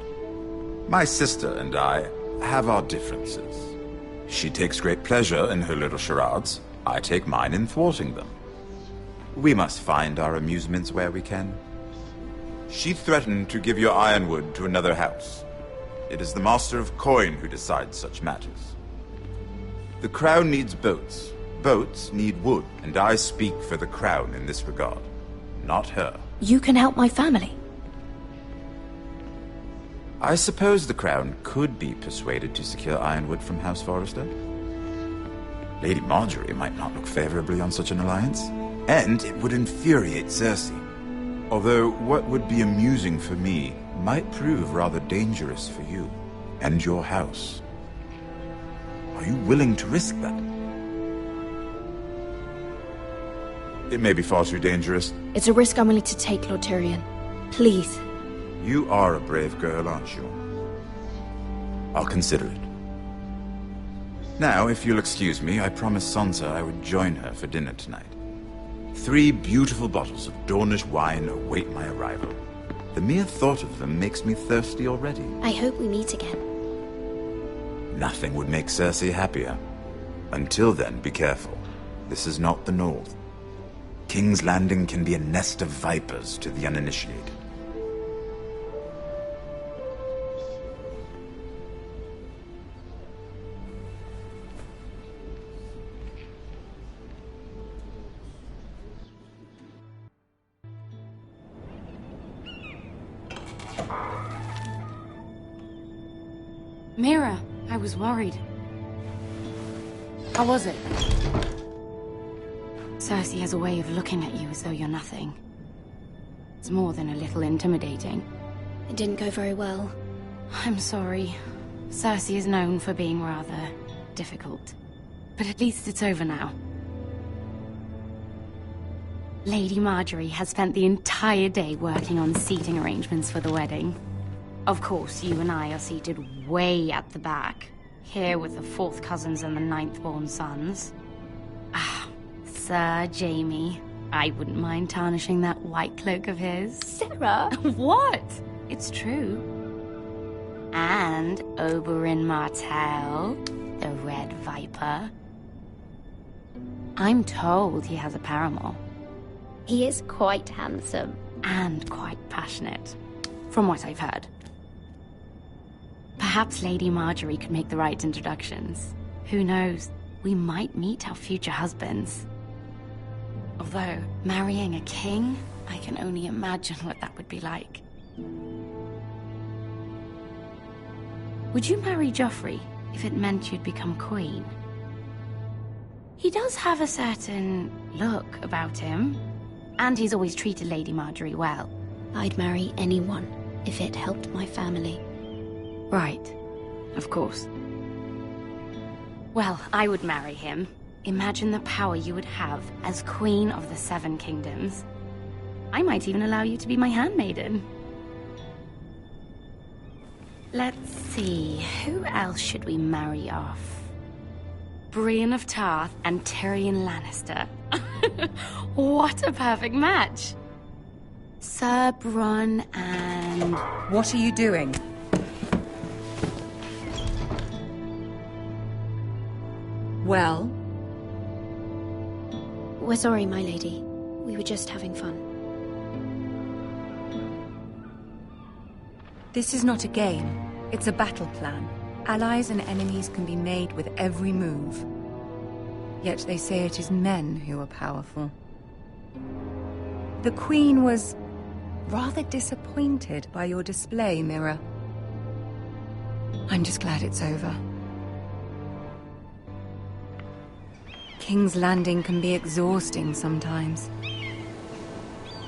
My sister and I have our differences. She takes great pleasure in her little charades. I take mine in thwarting them. We must find our amusements where we can. She threatened to give your ironwood to another house. It is the Master of Coin who decides such matters. The Crown needs boats. Boats need wood, and I speak for the Crown in this regard, not her. You can help my family. I suppose the Crown could be persuaded to secure ironwood from House Forrester. Lady Margaery might not look favorably on such an alliance, and it would infuriate Cersei. Although what would be amusing for me might prove rather dangerous for you and your house. Are you willing to risk that? It may be far too dangerous. It's a risk I'm willing to take, Lord Tyrion. Please. You are a brave girl, aren't you? I'll consider it. Now, if you'll excuse me, I promised Sansa I would join her for dinner tonight. 3 beautiful bottles of Dornish wine await my arrival. The mere thought of them makes me thirsty already. I hope we meet again. Nothing would make Cersei happier. Until then, be careful. This is not the North. King's Landing can be a nest of vipers to the uninitiated. Mira, I was worried. How was it? Cersei has a way of looking at you as though you're nothing. It's more than a little intimidating. It didn't go very well. I'm sorry. Cersei is known for being rather difficult. But at least it's over now. Lady Margaery has spent the entire day working on seating arrangements for the wedding. Of course, you and I are seated way at the back, here with the 4th cousins and the 9th-born sons. Ah, Sir Jaime. I wouldn't mind tarnishing that white cloak of his. Sarah! What? It's true. And Oberyn Martell, the Red Viper. I'm told he has a paramour. He is quite handsome. And quite passionate, from what I've heard. Perhaps Lady Margaery could make the right introductions. Who knows? We might meet our future husbands. Although, marrying a king, I can only imagine what that would be like. Would you marry Joffrey if it meant you'd become queen? He does have a certain look about him, and he's always treated Lady Margaery well. I'd marry anyone if it helped my family. Right. Of course. Well, I would marry him. Imagine the power you would have as Queen of the 7 Kingdoms. I might even allow you to be my handmaiden. Let's see, who else should we marry off? Brienne of Tarth and Tyrion Lannister. What a perfect match! Sir Bronn and... What are you doing? Well? We're sorry, my lady. We were just having fun. This is not a game. It's a battle plan. Allies and enemies can be made with every move. Yet they say it is men who are powerful. The Queen was rather disappointed by your display, Mira. I'm just glad it's over. King's Landing can be exhausting sometimes.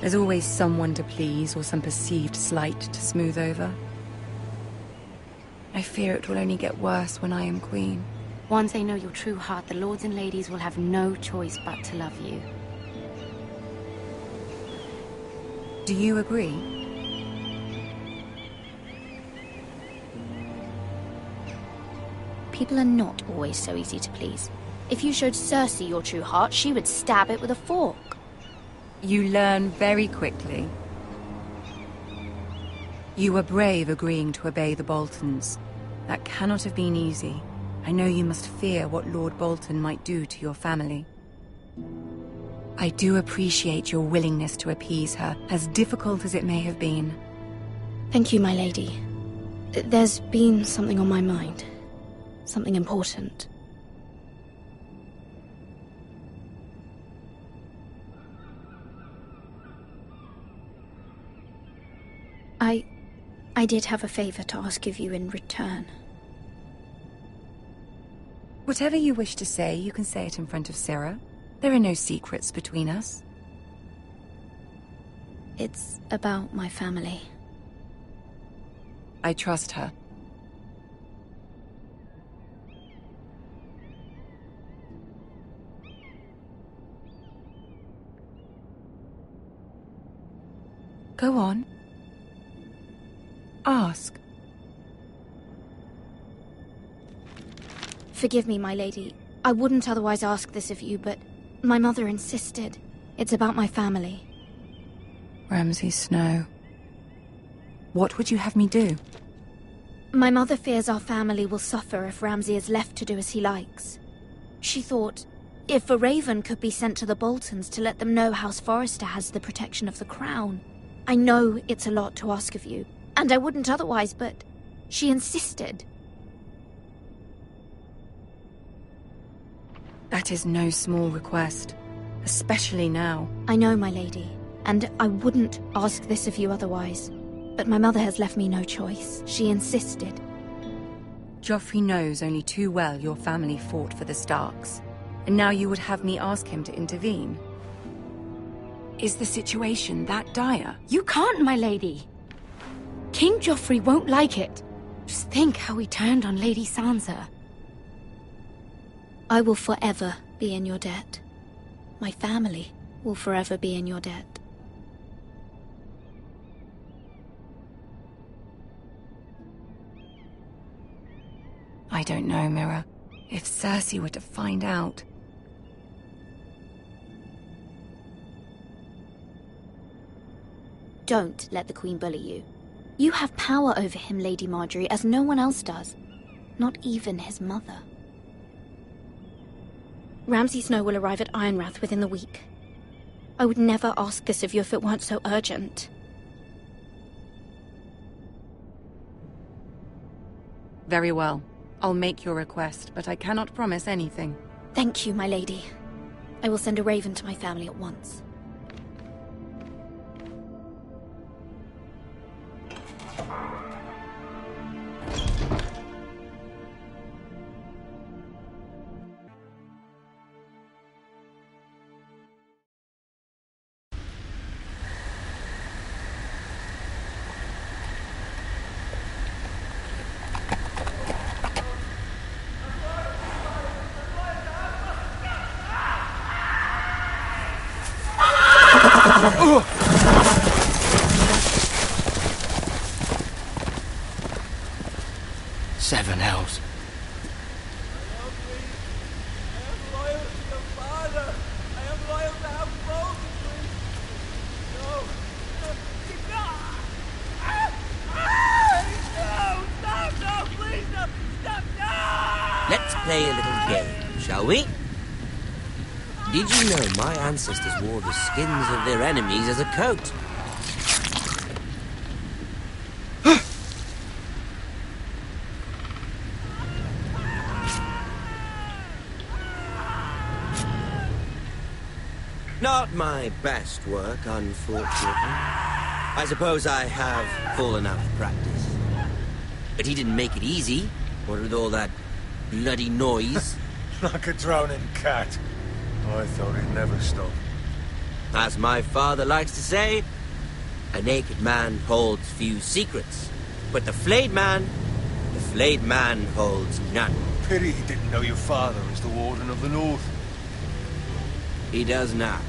There's always someone to please or some perceived slight to smooth over. I fear it will only get worse when I am queen. Once they know your true heart, the lords and ladies will have no choice but to love you. Do you agree? People are not always so easy to please. If you showed Cersei your true heart, she would stab it with a fork. You learn very quickly. You were brave agreeing to obey the Boltons. That cannot have been easy. I know you must fear what Lord Bolton might do to your family. I do appreciate your willingness to appease her, as difficult as it may have been. Thank you, my lady. There's been something on my mind. Something important. I did have a favor to ask of you in return. Whatever you wish to say, you can say it in front of Sarah. There are no secrets between us. It's about my family. I trust her. Go on. Ask. Forgive me, my lady. I wouldn't otherwise ask this of you, but my mother insisted. It's about my family. Ramsay Snow. What would you have me do? My mother fears our family will suffer if Ramsay is left to do as he likes. She thought, if a raven could be sent to the Boltons to let them know House Forrester has the protection of the crown. I know it's a lot to ask of you, and I wouldn't otherwise, but she insisted. That is no small request, especially now. I know, my lady, and I wouldn't ask this of you otherwise. But my mother has left me no choice. She insisted. Joffrey knows only too well your family fought for the Starks, and now you would have me ask him to intervene. Is the situation that dire? You can't, my lady. King Joffrey won't like it. Just think how he turned on Lady Sansa. I will forever be in your debt. My family will forever be in your debt. I don't know, Mira. If Cersei were to find out... Don't let the Queen bully you. You have power over him, Lady Marjorie, as no one else does. Not even his mother. Ramsay Snow will arrive at Ironrath within the week. I would never ask this of you if it weren't so urgent. Very well. I'll make your request, but I cannot promise anything. Thank you, my lady. I will send a raven to my family at once. Seven hells. Let's play a little game, shall we? Did you know my ancestors wore the skins of their enemies as a coat? Not my best work, unfortunately. I suppose I have fallen out of practice. But he didn't make it easy, what with all that bloody noise. Like a drowning cat. I thought he'd never stop. As my father likes to say, a naked man holds few secrets, but the flayed man holds none. Pity he didn't know your father was the Warden of the North. He does now.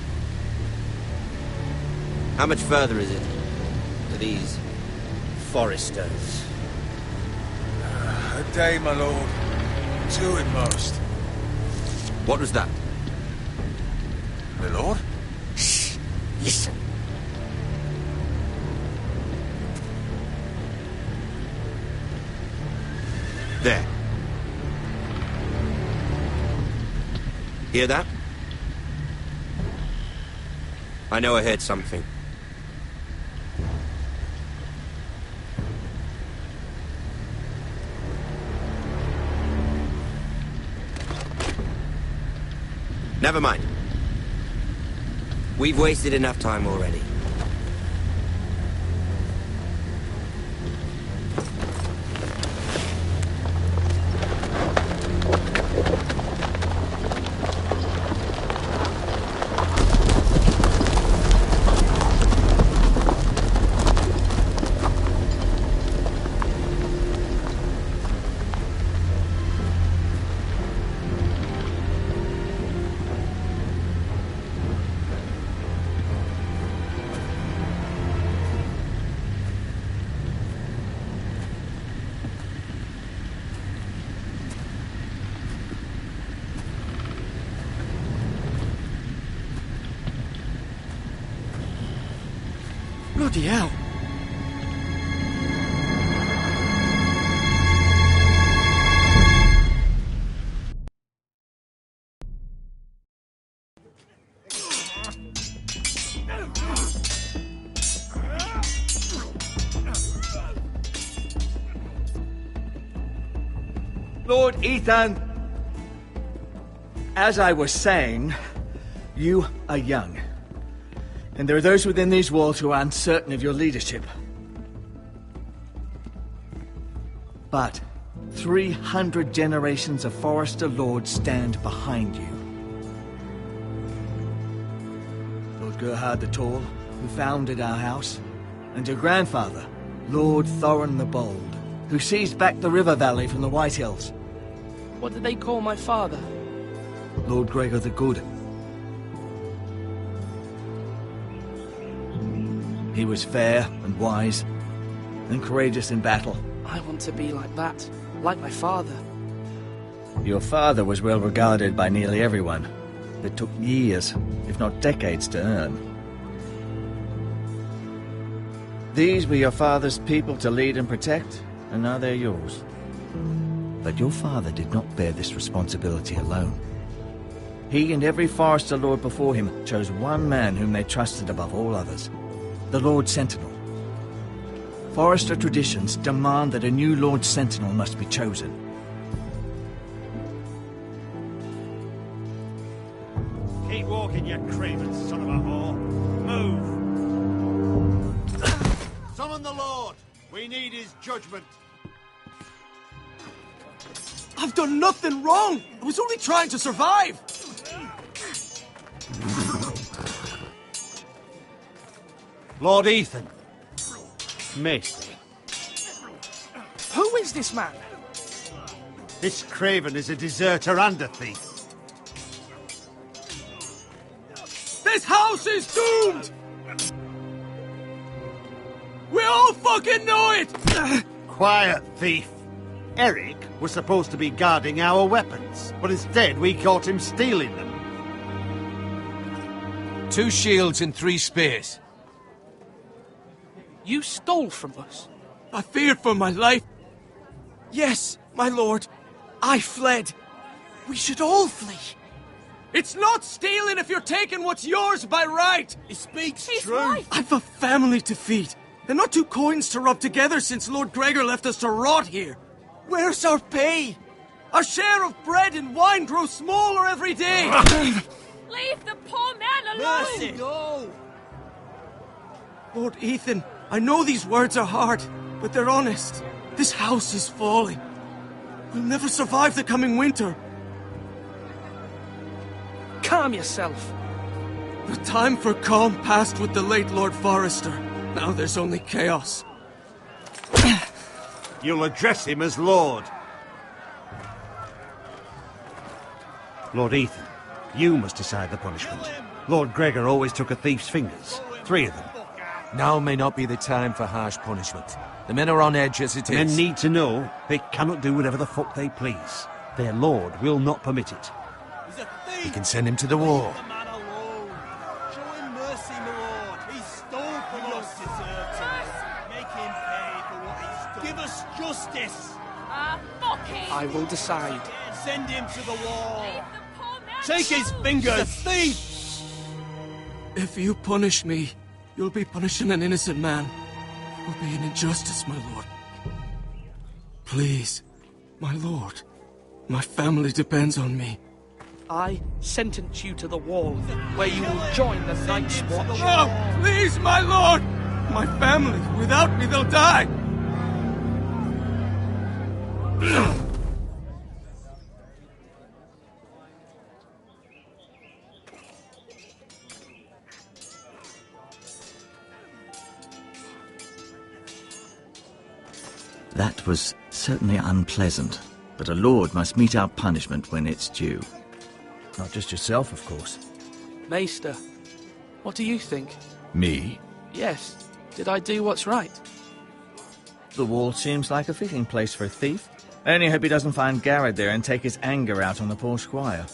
How much further is it to these foresters? A day, my lord. 2 at most. What was that? My lord? Shh! Listen. There. Hear that? I know I heard something. Never mind. We've wasted enough time already. Bloody hell. Lord Ethan, as I was saying, you are young. And there are those within these walls who are uncertain of your leadership. But 300 generations of Forester Lords stand behind you. Lord Gerhard the Tall, who founded our house, and your grandfather, Lord Thorin the Bold, who seized back the river valley from the White Hills. What did they call my father? Lord Gregor the Good. He was fair and wise, and courageous in battle. I want to be like that, like my father. Your father was well regarded by nearly everyone. It took years, if not decades, to earn. These were your father's people to lead and protect, and now they're yours. But your father did not bear this responsibility alone. He and every Forester Lord before him chose one man whom they trusted above all others. The Lord Sentinel. Forester traditions demand that a new Lord Sentinel must be chosen. Keep walking, you craven son of a whore. Move! Summon the Lord! We need his judgment. I've done nothing wrong! I was only trying to survive! Lord Ethan. Mace. Who is this man? This craven is a deserter and a thief. This house is doomed! We all fucking know it! Quiet, thief. Eric was supposed to be guarding our weapons, but instead we caught him stealing them. 2 shields and 3 spears. You stole from us. I feared for my life. Yes, my lord. I fled. We should all flee. It's not stealing if you're taking what's yours by right. He speaks He's true. right. I've a family to feed. And not 2 coins to rub together since Lord Gregor left us to rot here. Where's our pay? Our share of bread and wine grows smaller every day. Leave the poor man alone! Mercy! No! Lord Ethan, I know these words are hard, but they're honest. This house is falling. We'll never survive the coming winter. Calm yourself. The time for calm passed with the late Lord Forrester. Now there's only chaos. You'll address him as Lord. Lord Ethan, you must decide the punishment. Lord Gregor always took a thief's fingers. 3 of them. Now may not be the time for harsh punishment. The men are on edge as it is. Men need to know they cannot do whatever the fuck they please. Their lord will not permit it. We can send him to the war. Show him mercy, my lord. He stole from us. Deserves it. Make him pay for what he's done. Give us justice. I will decide. Send him to the wall. Take his fingers. Thief! If you punish me, you'll be punishing an innocent man. It will be an injustice, my lord. Please, my lord. My family depends on me. I sentence you to the wall, where you will join the Night's Watch. Oh, please, my lord! My family, without me, they'll die! That was certainly unpleasant, but a lord must mete out punishment when it's due. Not just yourself, of course. Maester, what do you think? Me? Yes. Did I do what's right? The wall seems like a fitting place for a thief. I only hope he doesn't find Garrett there and take his anger out on the poor squire.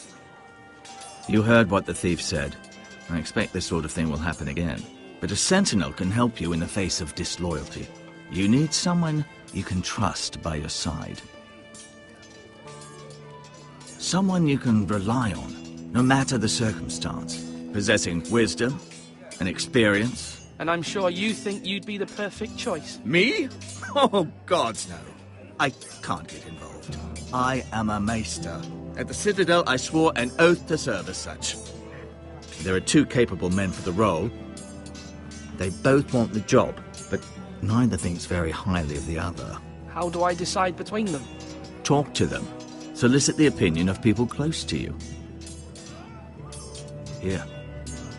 You heard what the thief said. I expect this sort of thing will happen again. But a sentinel can help you in the face of disloyalty. You need someone you can trust by your side. Someone you can rely on, no matter the circumstance. Possessing wisdom and experience. And I'm sure you think you'd be the perfect choice. Me? Oh, gods no. I can't get involved. I am a maester. At the Citadel, I swore an oath to serve as such. There are 2 capable men for the role. They both want the job, but neither thinks very highly of the other. How do I decide between them? Talk to them. Solicit the opinion of people close to you. Here,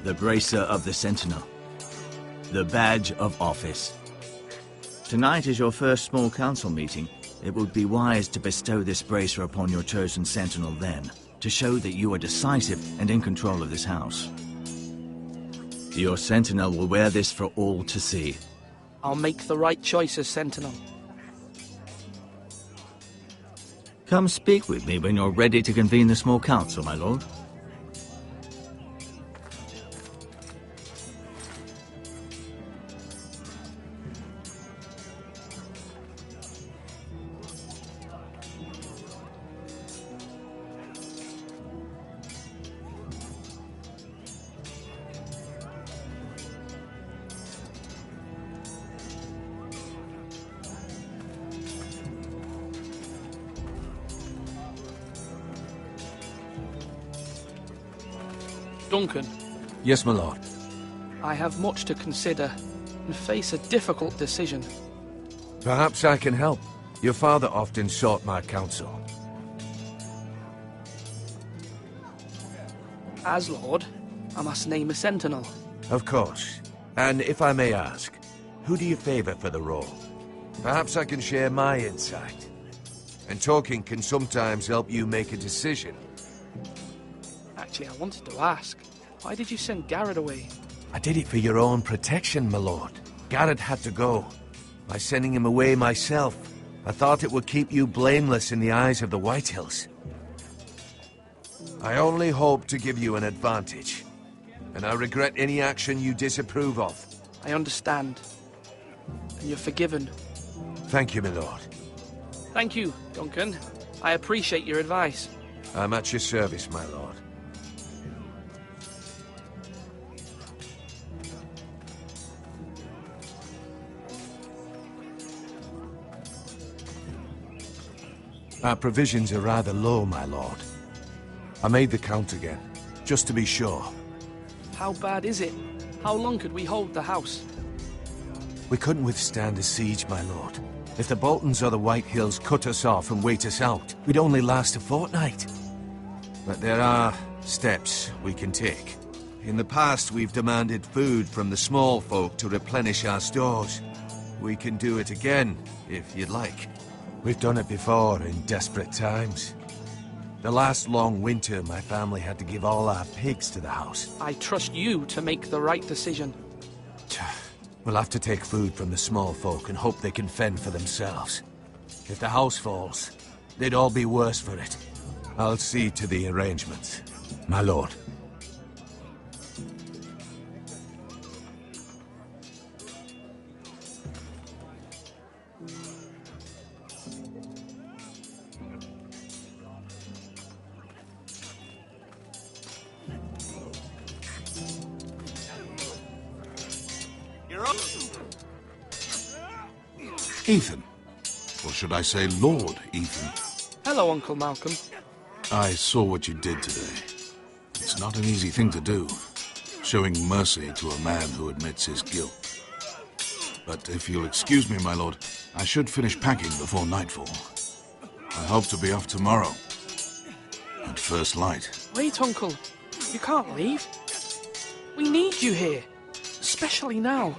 the bracer of the Sentinel. The badge of office. Tonight is your first small council meeting. It would be wise to bestow this bracer upon your chosen Sentinel then, to show that you are decisive and in control of this house. Your Sentinel will wear this for all to see. I'll make the right choice as Sentinel. Come speak with me when you're ready to convene the small council, my lord. Duncan. Yes, my lord. I have much to consider and face a difficult decision. Perhaps I can help. Your father often sought my counsel. As Lord, I must name a sentinel. Of course. And if I may ask, who do you favor for the role? Perhaps I can share my insight. And talking can sometimes help you make a decision. Actually, I wanted to ask, why did you send Garrett away? I did it for your own protection, my lord. Garrett had to go. By sending him away myself, I thought it would keep you blameless in the eyes of the Whitehills. I only hope to give you an advantage, and I regret any action you disapprove of. I understand. And you're forgiven. Thank you, my lord. Thank you, Duncan. I appreciate your advice. I'm at your service, my lord. Our provisions are rather low, my lord. I made the count again, just to be sure. How bad is it? How long could we hold the house? We couldn't withstand a siege, my lord. If the Boltons or the White Hills cut us off and wait us out, we'd only last a fortnight. But there are steps we can take. In the past, we've demanded food from the small folk to replenish our stores. We can do it again, if you'd like. We've done it before in desperate times. The last long winter, my family had to give all our pigs to the house. I trust you to make the right decision. We'll have to take food from the small folk and hope they can fend for themselves. If the house falls, they'd all be worse for it. I'll see to the arrangements, my lord. Ethan. Or should I say Lord Ethan? Hello, Uncle Malcolm. I saw what you did today. It's not an easy thing to do, showing mercy to a man who admits his guilt. But if you'll excuse me, my lord, I should finish packing before nightfall. I hope to be off tomorrow. At first light. Wait, Uncle. You can't leave. We need you here. Especially now.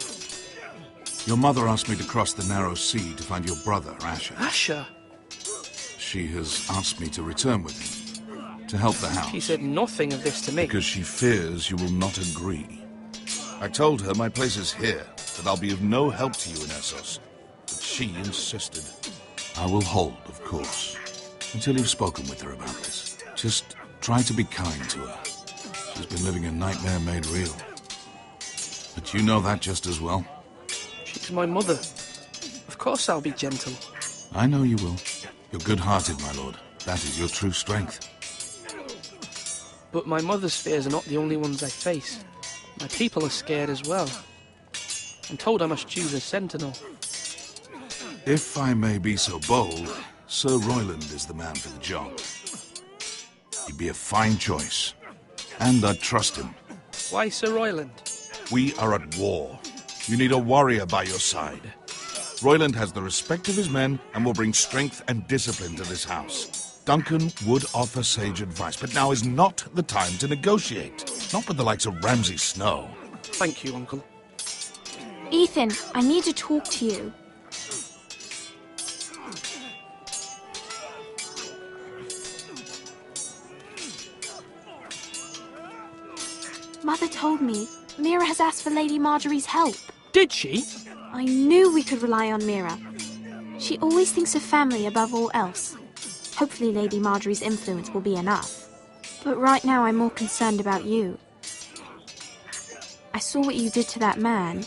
Your mother asked me to cross the narrow sea to find your brother, Asher. Asher? She has asked me to return with him, to help the house. She said nothing of this to me. Because she fears you will not agree. I told her my place is here, that I'll be of no help to you in Essos. But she insisted. I will hold, of course, until you've spoken with her about this. Just try to be kind to her. She's been living a nightmare made real. But you know that just as well. She's my mother. Of course I'll be gentle. I know you will. You're good-hearted, my lord. That is your true strength. But my mother's fears are not the only ones I face. My people are scared as well. I'm told I must choose a sentinel. If I may be so bold, Sir Royland is the man for the job. He'd be a fine choice. And I'd trust him. Why Sir Royland? We are at war. You need a warrior by your side. Royland has the respect of his men and will bring strength and discipline to this house. Duncan would offer sage advice, but now is not the time to negotiate. Not with the likes of Ramsay Snow. Thank you, Uncle. Ethan, I need to talk to you. Mother told me Mira has asked for Lady Marjorie's help. Did she? I knew we could rely on Mira. She always thinks of family above all else. Hopefully Lady Marjorie's influence will be enough. But right now I'm more concerned about you. I saw what you did to that man.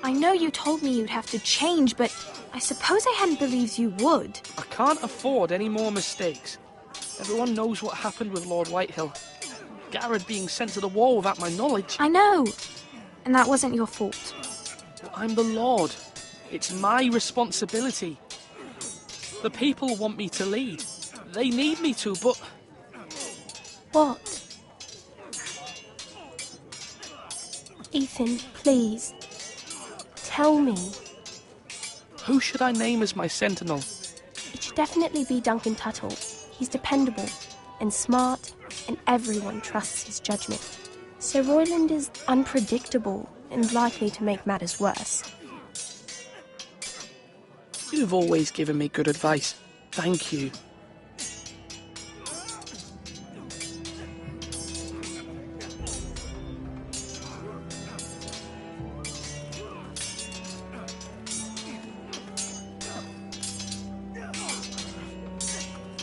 I know you told me you'd have to change, but I suppose I hadn't believed you would. I can't afford any more mistakes. Everyone knows what happened with Lord Whitehill. Garrett being sent to the war without my knowledge. I know. And that wasn't your fault. But I'm the Lord. It's my responsibility. The people want me to lead. They need me to, but... What? Ethan, please. Tell me. Who should I name as my sentinel? It should definitely be Duncan Tuttle. He's dependable and smart, and everyone trusts his judgment. Sir Royland is unpredictable and likely to make matters worse. You've always given me good advice. Thank you.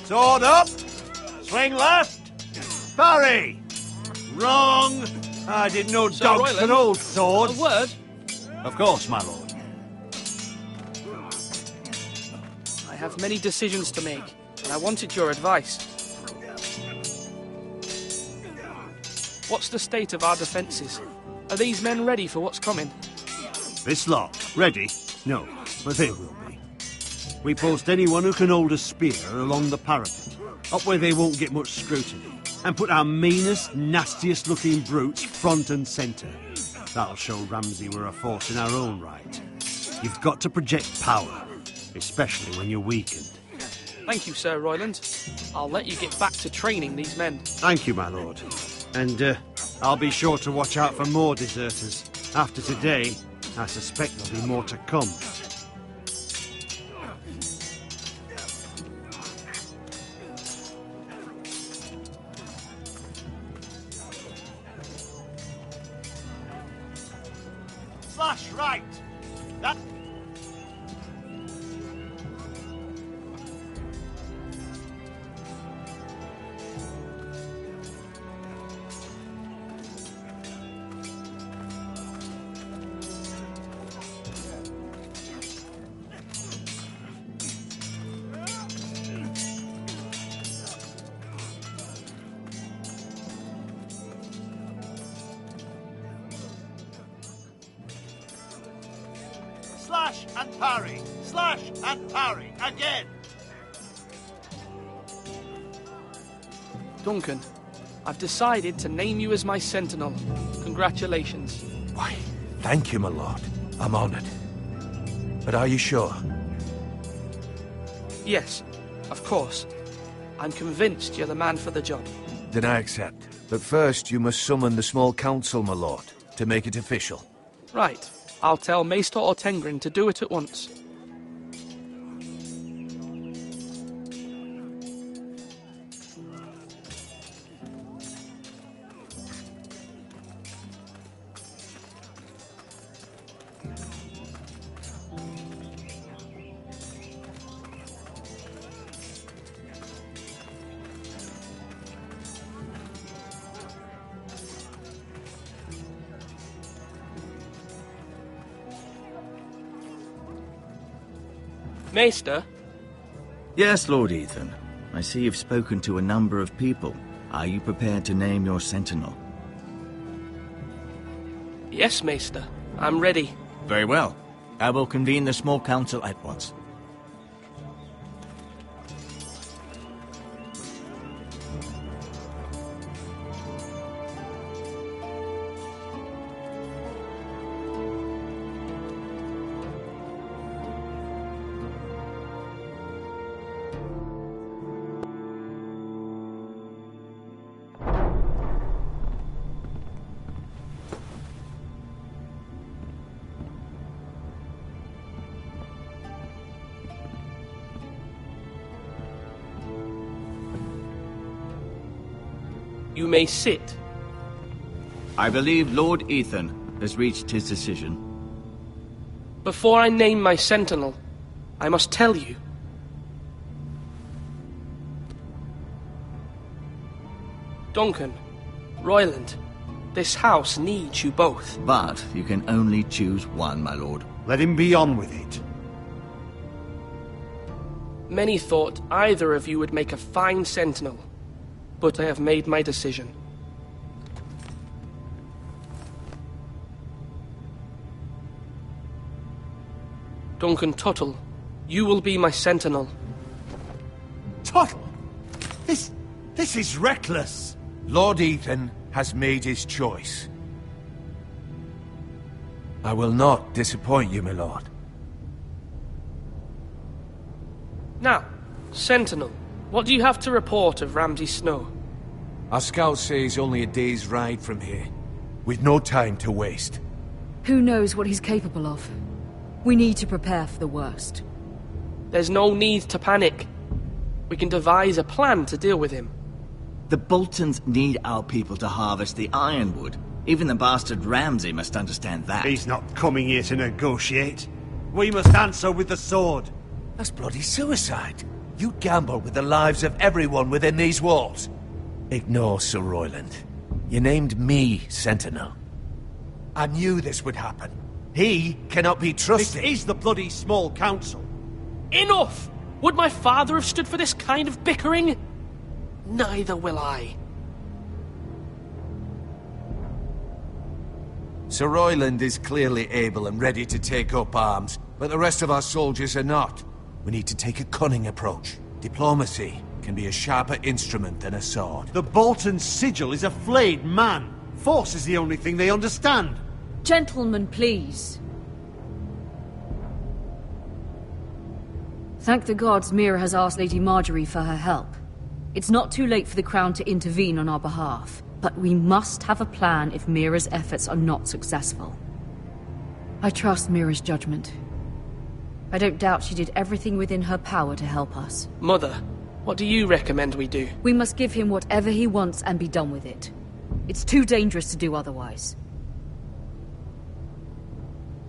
Sword up! Swing left! Parry! Wrong! I didn't know Sir dogs Royland, could hold swords. A word? Of course, my lord. I have many decisions to make, and I wanted your advice. What's the state of our defences? Are these men ready for what's coming? This lot, ready? No, but they will be. We post anyone who can hold a spear along the parapet, up where they won't get much scrutiny, and put our meanest, nastiest looking brutes front and centre. That'll show Ramsay we're a force in our own right. You've got to project power, especially when you're weakened. Thank you, Sir Royland. I'll let you get back to training these men. Thank you, my lord. And I'll be sure to watch out for more deserters. After today, I suspect there'll be more to come. Slash right! That... Slash and parry! Slash and parry! Again! Duncan, I've decided to name you as my sentinel. Congratulations. Why, thank you, my lord. I'm honored. But are you sure? Yes, of course. I'm convinced you're the man for the job. Then I accept. But first, you must summon the small council, my lord, to make it official. Right. I'll tell Maester Ortengrin to do it at once. Maester? Yes, Lord Ethan. I see you've spoken to a number of people. Are you prepared to name your sentinel? Yes, Maester. I'm ready. Very well. I will convene the small council at once. You may sit. I believe Lord Ethan has reached his decision. Before I name my sentinel, I must tell you. Duncan, Royland, this house needs you both. But you can only choose one, my lord. Let him be on with it. Many thought either of you would make a fine sentinel, but I have made my decision. Duncan Tuttle, you will be my sentinel. Tuttle! This is reckless! Lord Ethan has made his choice. I will not disappoint you, my lord. Now, sentinel, what do you have to report of Ramsay Snow? Our scouts say he's only a day's ride from here, with no time to waste. Who knows what he's capable of? We need to prepare for the worst. There's no need to panic. We can devise a plan to deal with him. The Boltons need our people to harvest the ironwood. Even the bastard Ramsay must understand that. He's not coming here to negotiate. We must answer with the sword. That's bloody suicide. You gamble with the lives of everyone within these walls. Ignore Sir Royland. You named me Sentinel. I knew this would happen. He cannot be trusted. This is the bloody small council. Enough! Would my father have stood for this kind of bickering? Neither will I. Sir Royland is clearly able and ready to take up arms, but the rest of our soldiers are not. We need to take a cunning approach. Diplomacy can be a sharper instrument than a sword. The Bolton sigil is a flayed man. Force is the only thing they understand. Gentlemen, please. Thank the gods Mira has asked Lady Marjorie for her help. It's not too late for the Crown to intervene on our behalf, but we must have a plan if Mira's efforts are not successful. I trust Mira's judgment. I don't doubt she did everything within her power to help us. Mother, what do you recommend we do? We must give him whatever he wants and be done with it. It's too dangerous to do otherwise.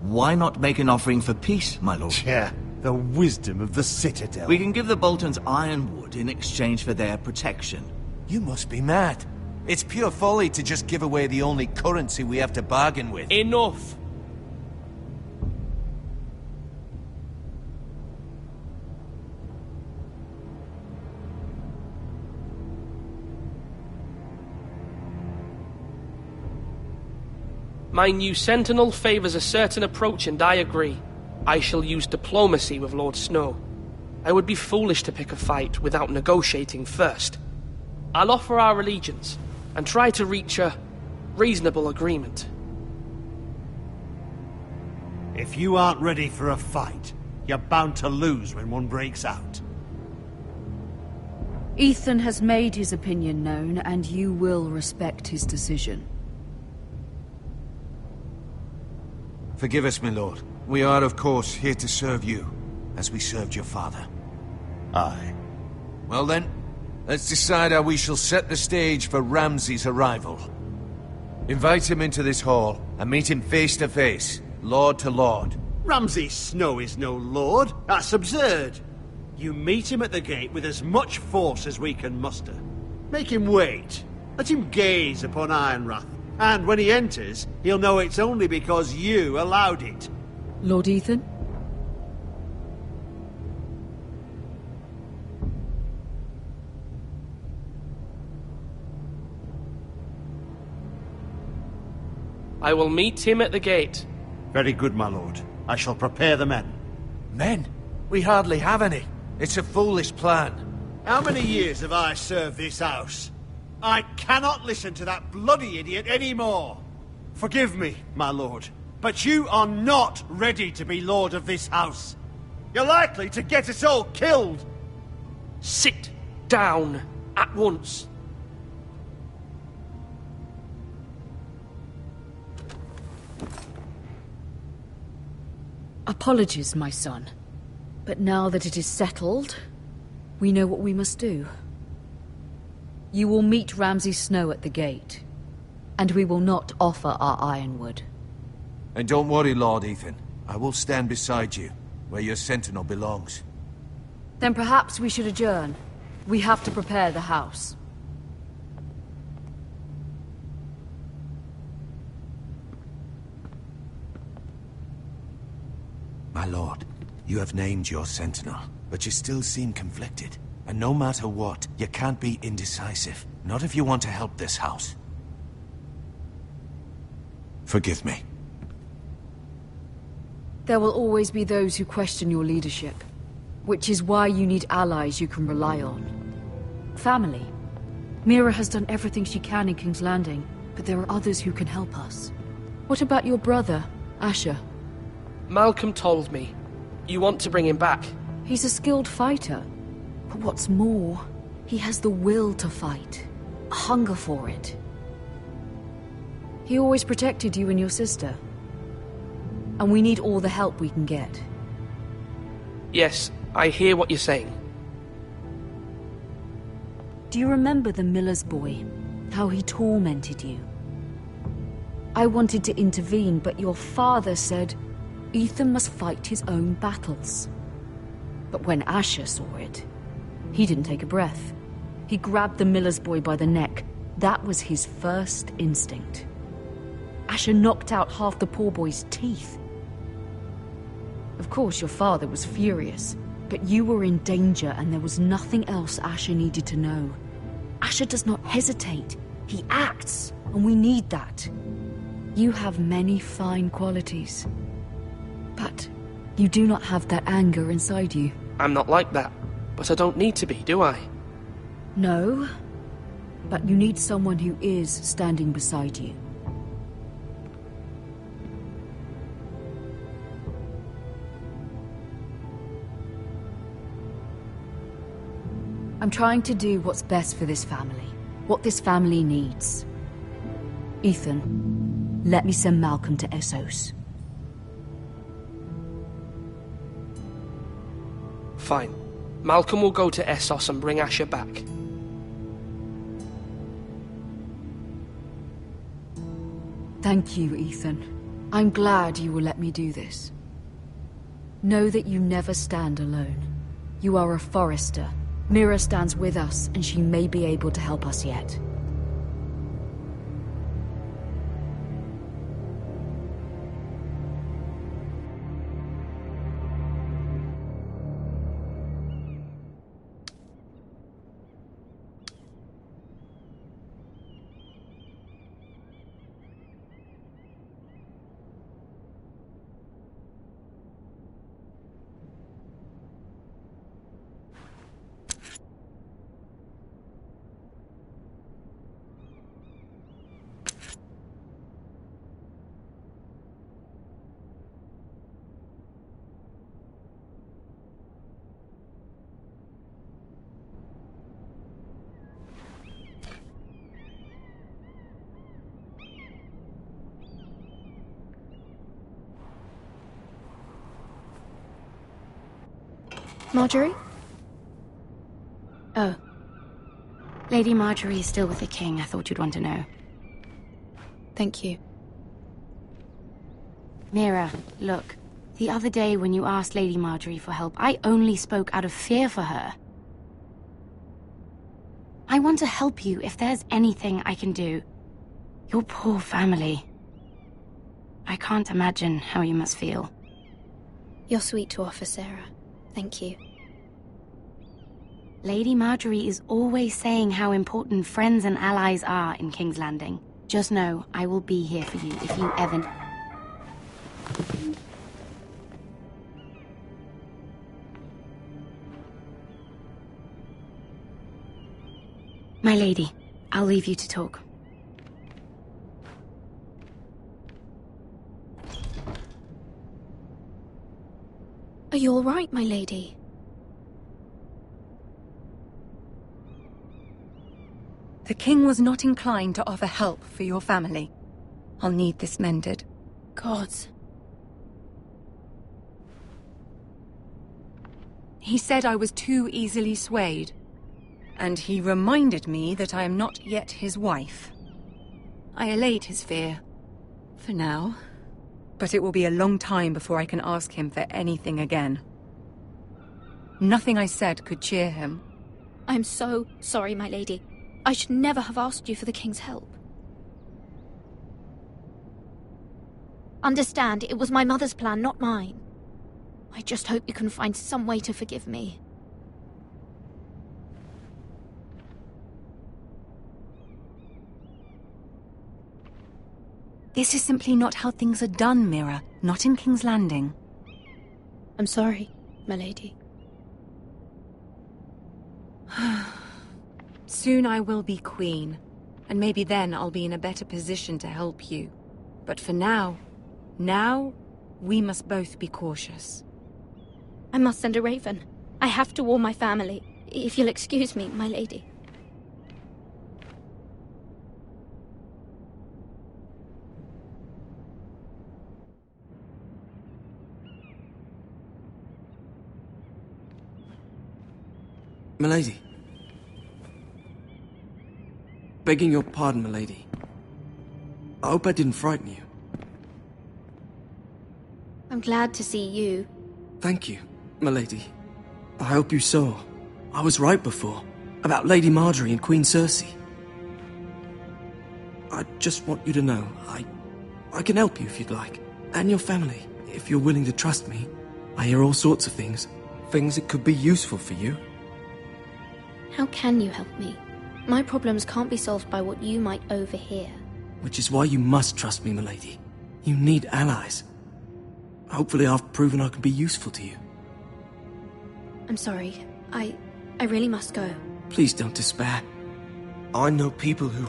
Why not make an offering for peace, my lord? Yeah, the wisdom of the Citadel. We can give the Boltons ironwood in exchange for their protection. You must be mad. It's pure folly to just give away the only currency we have to bargain with. Enough! My new sentinel favors a certain approach, and I agree. I shall use diplomacy with Lord Snow. I would be foolish to pick a fight without negotiating first. I'll offer our allegiance, and try to reach a reasonable agreement. If you aren't ready for a fight, you're bound to lose when one breaks out. Ethan has made his opinion known, and you will respect his decision. Forgive us, my lord. We are, of course, here to serve you, as we served your father. Aye. Well then, let's decide how we shall set the stage for Ramsay's arrival. Invite him into this hall, and meet him face to face, lord to lord. Ramsay Snow is no lord. That's absurd. You meet him at the gate with as much force as we can muster. Make him wait. Let him gaze upon Ironrath. And when he enters, he'll know it's only because you allowed it. Lord Ethan? I will meet him at the gate. Very good, my lord. I shall prepare the men. Men? We hardly have any. It's a foolish plan. How many years have I served this house? I cannot listen to that bloody idiot anymore. Forgive me, my lord, but you are not ready to be lord of this house. You're likely to get us all killed. Sit down at once. Apologies, my son. But now that it is settled, we know what we must do. You will meet Ramsay Snow at the gate, and we will not offer our ironwood. And don't worry, Lord Ethan. I will stand beside you, where your sentinel belongs. Then perhaps we should adjourn. We have to prepare the house. My lord, you have named your sentinel, but you still seem conflicted. And no matter what, you can't be indecisive. Not if you want to help this house. Forgive me. There will always be those who question your leadership, which is why you need allies you can rely on. Family. Mira has done everything she can in King's Landing, but there are others who can help us. What about your brother, Asher? Malcolm told me. You want to bring him back? He's a skilled fighter. But what's more, he has the will to fight. A hunger for it. He always protected you and your sister. And we need all the help we can get. Yes, I hear what you're saying. Do you remember the miller's boy? How he tormented you? I wanted to intervene, but your father said Ethan must fight his own battles. But when Asher saw it, he didn't take a breath. He grabbed the miller's boy by the neck. That was his first instinct. Asher knocked out half the poor boy's teeth. Of course, your father was furious, but you were in danger and there was nothing else Asher needed to know. Asher does not hesitate. He acts, and we need that. You have many fine qualities, but you do not have that anger inside you. I'm not like that. But I don't need to be, do I? No, but you need someone who is standing beside you. I'm trying to do what's best for this family. What this family needs. Ethan, let me send Malcolm to Essos. Fine. Malcolm will go to Essos and bring Asher back. Thank you, Ethan. I'm glad you will let me do this. Know that you never stand alone. You are a Forrester. Mira stands with us, and she may be able to help us yet. Marjorie? Oh. Lady Marjorie is still with the king. I thought you'd want to know. Thank you. Mira, look. The other day when you asked Lady Marjorie for help, I only spoke out of fear for her. I want to help you if there's anything I can do. Your poor family. I can't imagine how you must feel. You're sweet to offer, Sarah. Thank you. Lady Marjorie is always saying how important friends and allies are in King's Landing. Just know, I will be here for you if you ever... My lady, I'll leave you to talk. Are you all right, my lady? The king was not inclined to offer help for your family. I'll need this mended. Gods. He said I was too easily swayed. And he reminded me that I am not yet his wife. I allayed his fear. For now. But it will be a long time before I can ask him for anything again. Nothing I said could cheer him. I'm so sorry, my lady. I should never have asked you for the king's help. Understand, it was my mother's plan, not mine. I just hope you can find some way to forgive me. This is simply not how things are done, Mira. Not in King's Landing. I'm sorry, my lady. Soon I will be queen, and maybe then I'll be in a better position to help you. But for now, we must both be cautious. I must send a raven. I have to warn my family. If you'll excuse me, my lady. Milady. Begging your pardon, milady. I hope I didn't frighten you. I'm glad to see you. Thank you, milady. I hope you saw. I was right before. About Lady Marjorie and Queen Cersei. I just want you to know, I can help you if you'd like. And your family, if you're willing to trust me. I hear all sorts of things. Things that could be useful for you. How can you help me? My problems can't be solved by what you might overhear. Which is why you must trust me, milady. You need allies. Hopefully I've proven I can be useful to you. I'm sorry. I really must go. Please don't despair. I know people who...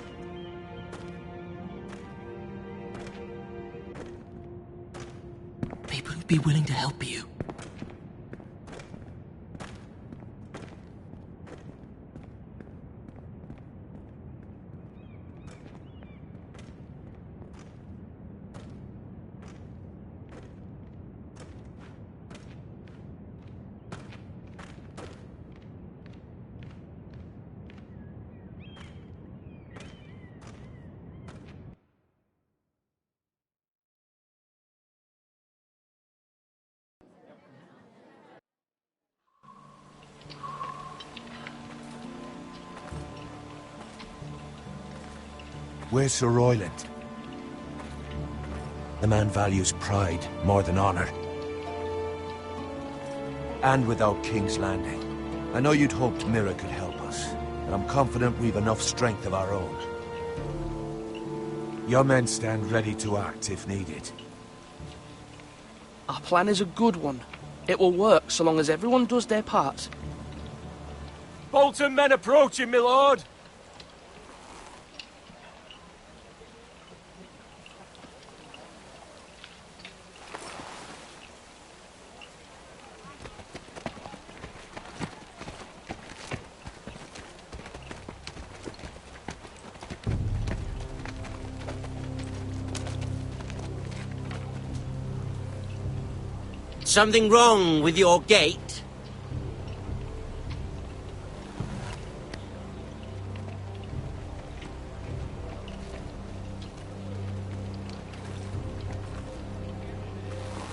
People who'd be willing to help you. Where's Sir Royland? The man values pride more than honor. And without King's Landing, I know you'd hoped Mira could help us, but I'm confident we've enough strength of our own. Your men stand ready to act if needed. Our plan is a good one. It will work so long as everyone does their part. Bolton men approaching, my lord! Something wrong with your gate?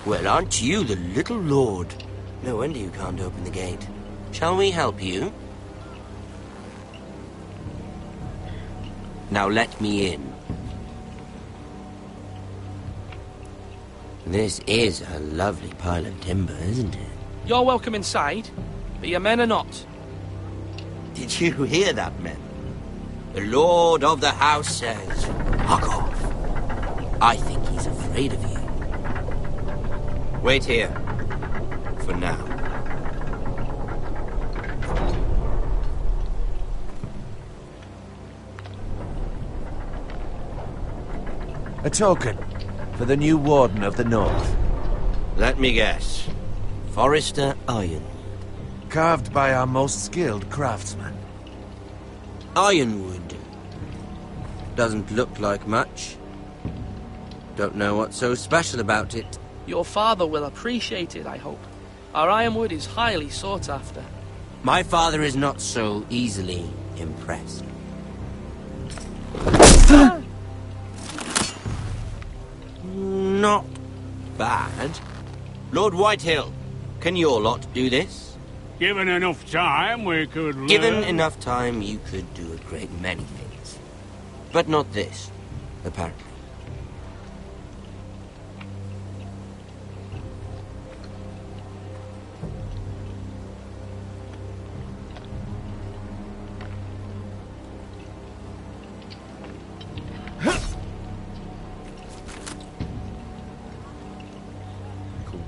Well, aren't you the little lord? No wonder you can't open the gate. Shall we help you? Now let me in. This is a lovely pile of timber, isn't it? You're welcome inside, but your men are not. Did you hear that, men? The lord of the house says, "Fuck off." I think he's afraid of you. Wait here. For now. A token for the new Warden of the North. Let me guess. Forrester Iron. Carved by our most skilled craftsman. Ironwood. Doesn't look like much. Don't know what's so special about it. Your father will appreciate it, I hope. Our ironwood is highly sought after. My father is not so easily impressed. Not bad. Lord Whitehill, can your lot do this? Given enough time, we could learn. Given enough time, you could do a great many things. But not this, apparently.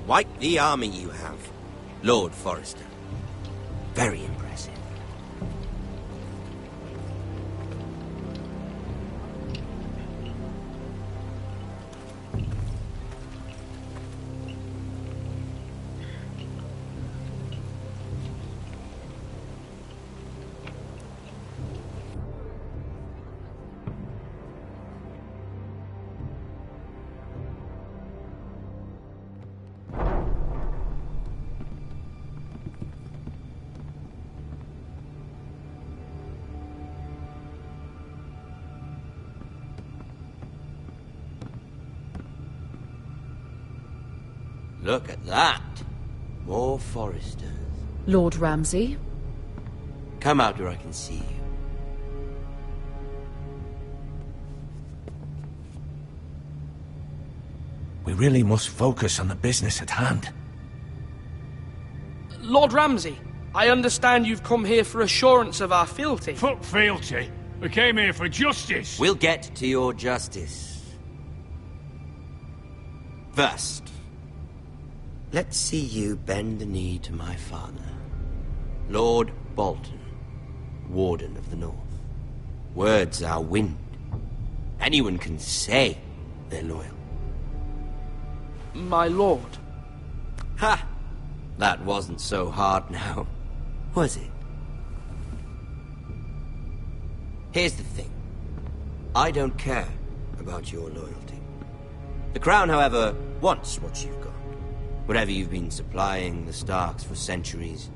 Quite the army you have, Lord Forrester. Very impressive. Look at that. More Forresters. Lord Ramsay? Come out where I can see you. We really must focus on the business at hand. Lord Ramsay, I understand you've come here for assurance of our fealty. Fuck fealty. We came here for justice. We'll get to your justice. First, let's see you bend the knee to my father, Lord Bolton, Warden of the North. Words are wind. Anyone can say they're loyal. My lord. Ha! That wasn't so hard now, was it? Here's the thing. I don't care about your loyalty. The Crown, however, wants what you've got. Whatever you've been supplying the Starks for centuries.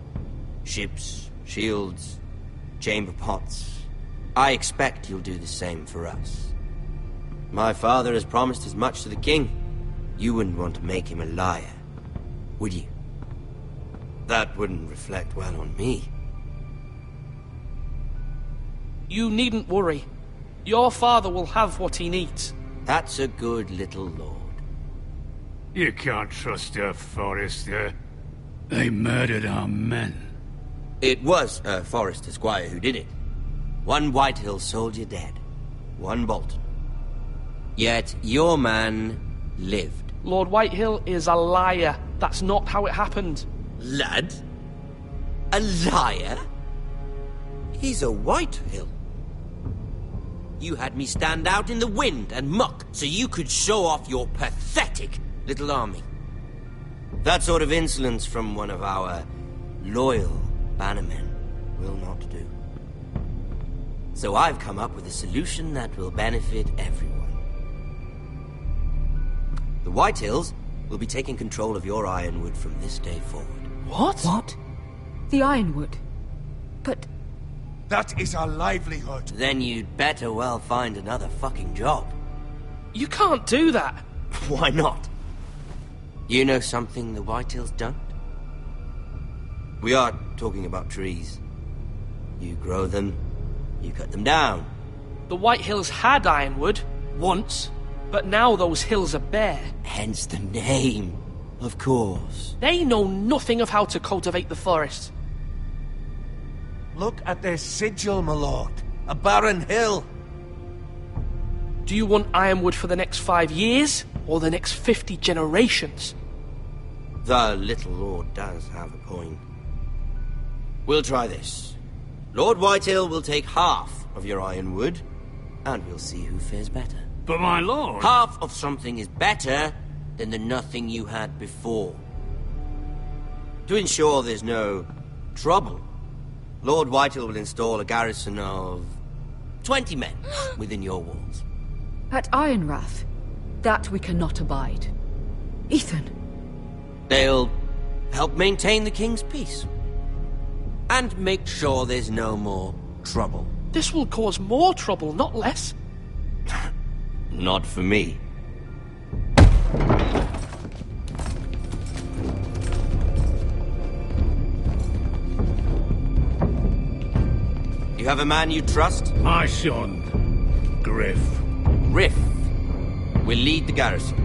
Ships, shields, chamber pots. I expect you'll do the same for us. My father has promised as much to the king. You wouldn't want to make him a liar, would you? That wouldn't reflect well on me. You needn't worry. Your father will have what he needs. That's a good little lord. You can't trust her, Forrester. They murdered our men. It was a Forrester squire who did it. One Whitehill soldier dead. One Bolton. Yet your man lived. Lord Whitehill is a liar. That's not how it happened. Lad? A liar? He's a Whitehill. You had me stand out in the wind and muck so you could show off your pathetic little army. That sort of insolence from one of our loyal bannermen will not do. So I've come up with a solution that will benefit everyone. The Whitehills will be taking control of your Ironwood from this day forward. What? What? The Ironwood? But... That is our livelihood. Then you'd better well find another fucking job. You can't do that. Why not? You know something the Whitehills don't? We are talking about trees. You grow them, you cut them down. The Whitehills had Ironwood, once, but now those hills are bare. Hence the name, of course. They know nothing of how to cultivate the forest. Look at their sigil, my lord. A barren hill. Do you want Ironwood for the next 5 years, or the next 50 generations? The little lord does have a point. We'll try this. Lord Whitehill will take half of your Ironwood, and we'll see who fares better. But my lord... Half of something is better than the nothing you had before. To ensure there's no trouble, Lord Whitehill will install a garrison of 20 men within your walls. At Ironrath? That we cannot abide. Ethan. They'll help maintain the king's peace. And make sure there's no more trouble. This will cause more trouble, not less. Not for me. You have a man you trust? My son, Griff. Griff will lead the garrison.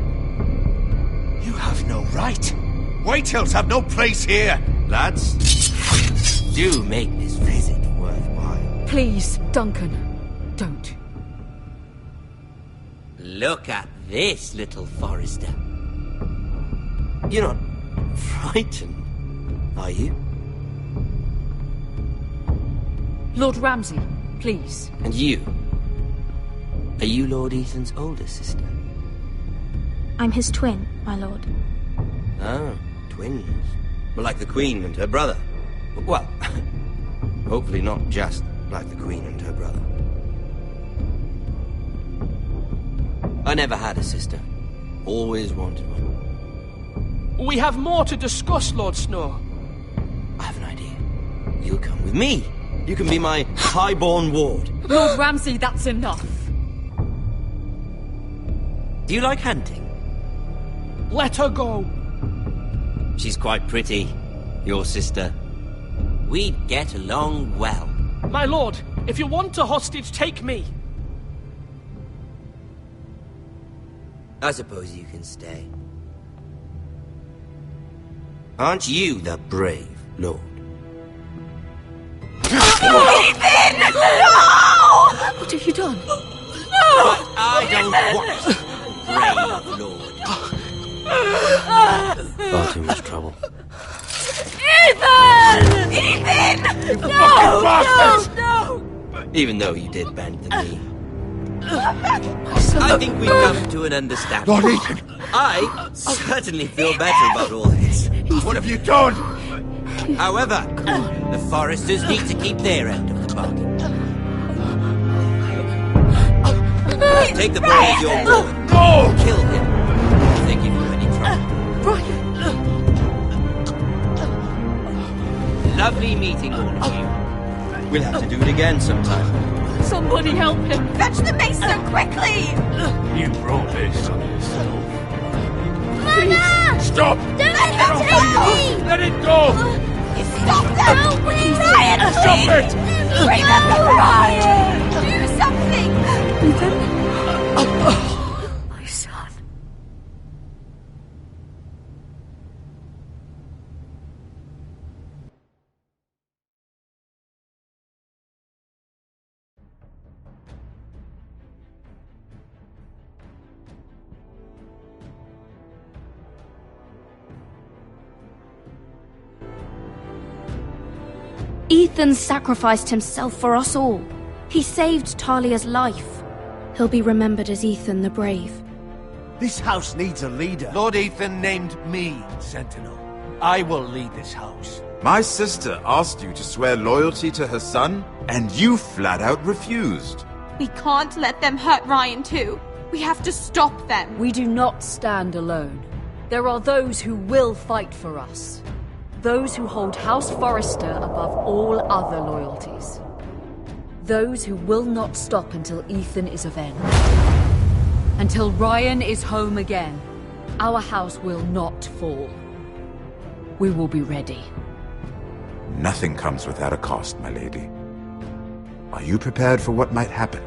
You have no right. Whitehills have no place here. Lads, do make this visit worthwhile. Please, Duncan, don't. Look at this, little Forrester. You're not frightened, are you? Lord Ramsay, please. And you? Are you Lord Ethan's older sister? I'm his twin, my lord. Ah, twins. Well, like the Queen and her brother. Well, hopefully not just like the Queen and her brother. I never had a sister. Always wanted one. We have more to discuss, Lord Snow. I have an idea. You'll come with me. You can be my highborn ward. Lord Ramsay, that's enough. Do you like hunting? Let her go. She's quite pretty, your sister. We'd get along well. My lord, if you want a hostage, take me. I suppose you can stay. Aren't you the brave lord? Ethan! No! What have you done? But I don't want brave lord. Far too much trouble. Ethan! Ethan! No! Even though you did bend the knee. I think we've come to an understanding. Lord Ethan! I certainly feel better about all this. What have you done? However, the Foresters need to keep their end of the bargain. Take the boy as your ward. No! Kill him if they give you any trouble. Brian! Lovely meeting all of you. We'll have to do it again sometime. Somebody help him! Fetch the mace so quickly! You brought this on yourself. Mama! Stop! Don't let him take me! Let it go! Stop them! No, please! Brian, Stop it! Remember Brian! Do something! Ethan sacrificed himself for us all. He saved Talia's life. He'll be remembered as Ethan the Brave. This house needs a leader. Lord Ethan named me Sentinel. I will lead this house. My sister asked you to swear loyalty to her son, and you flat out refused. We can't let them hurt Ryan too. We have to stop them. We do not stand alone. There are those who will fight for us. Those who hold House Forrester above all other loyalties. Those who will not stop until Ethan is avenged. Until Ryan is home again, our house will not fall. We will be ready. Nothing comes without a cost, my lady. Are you prepared for what might happen?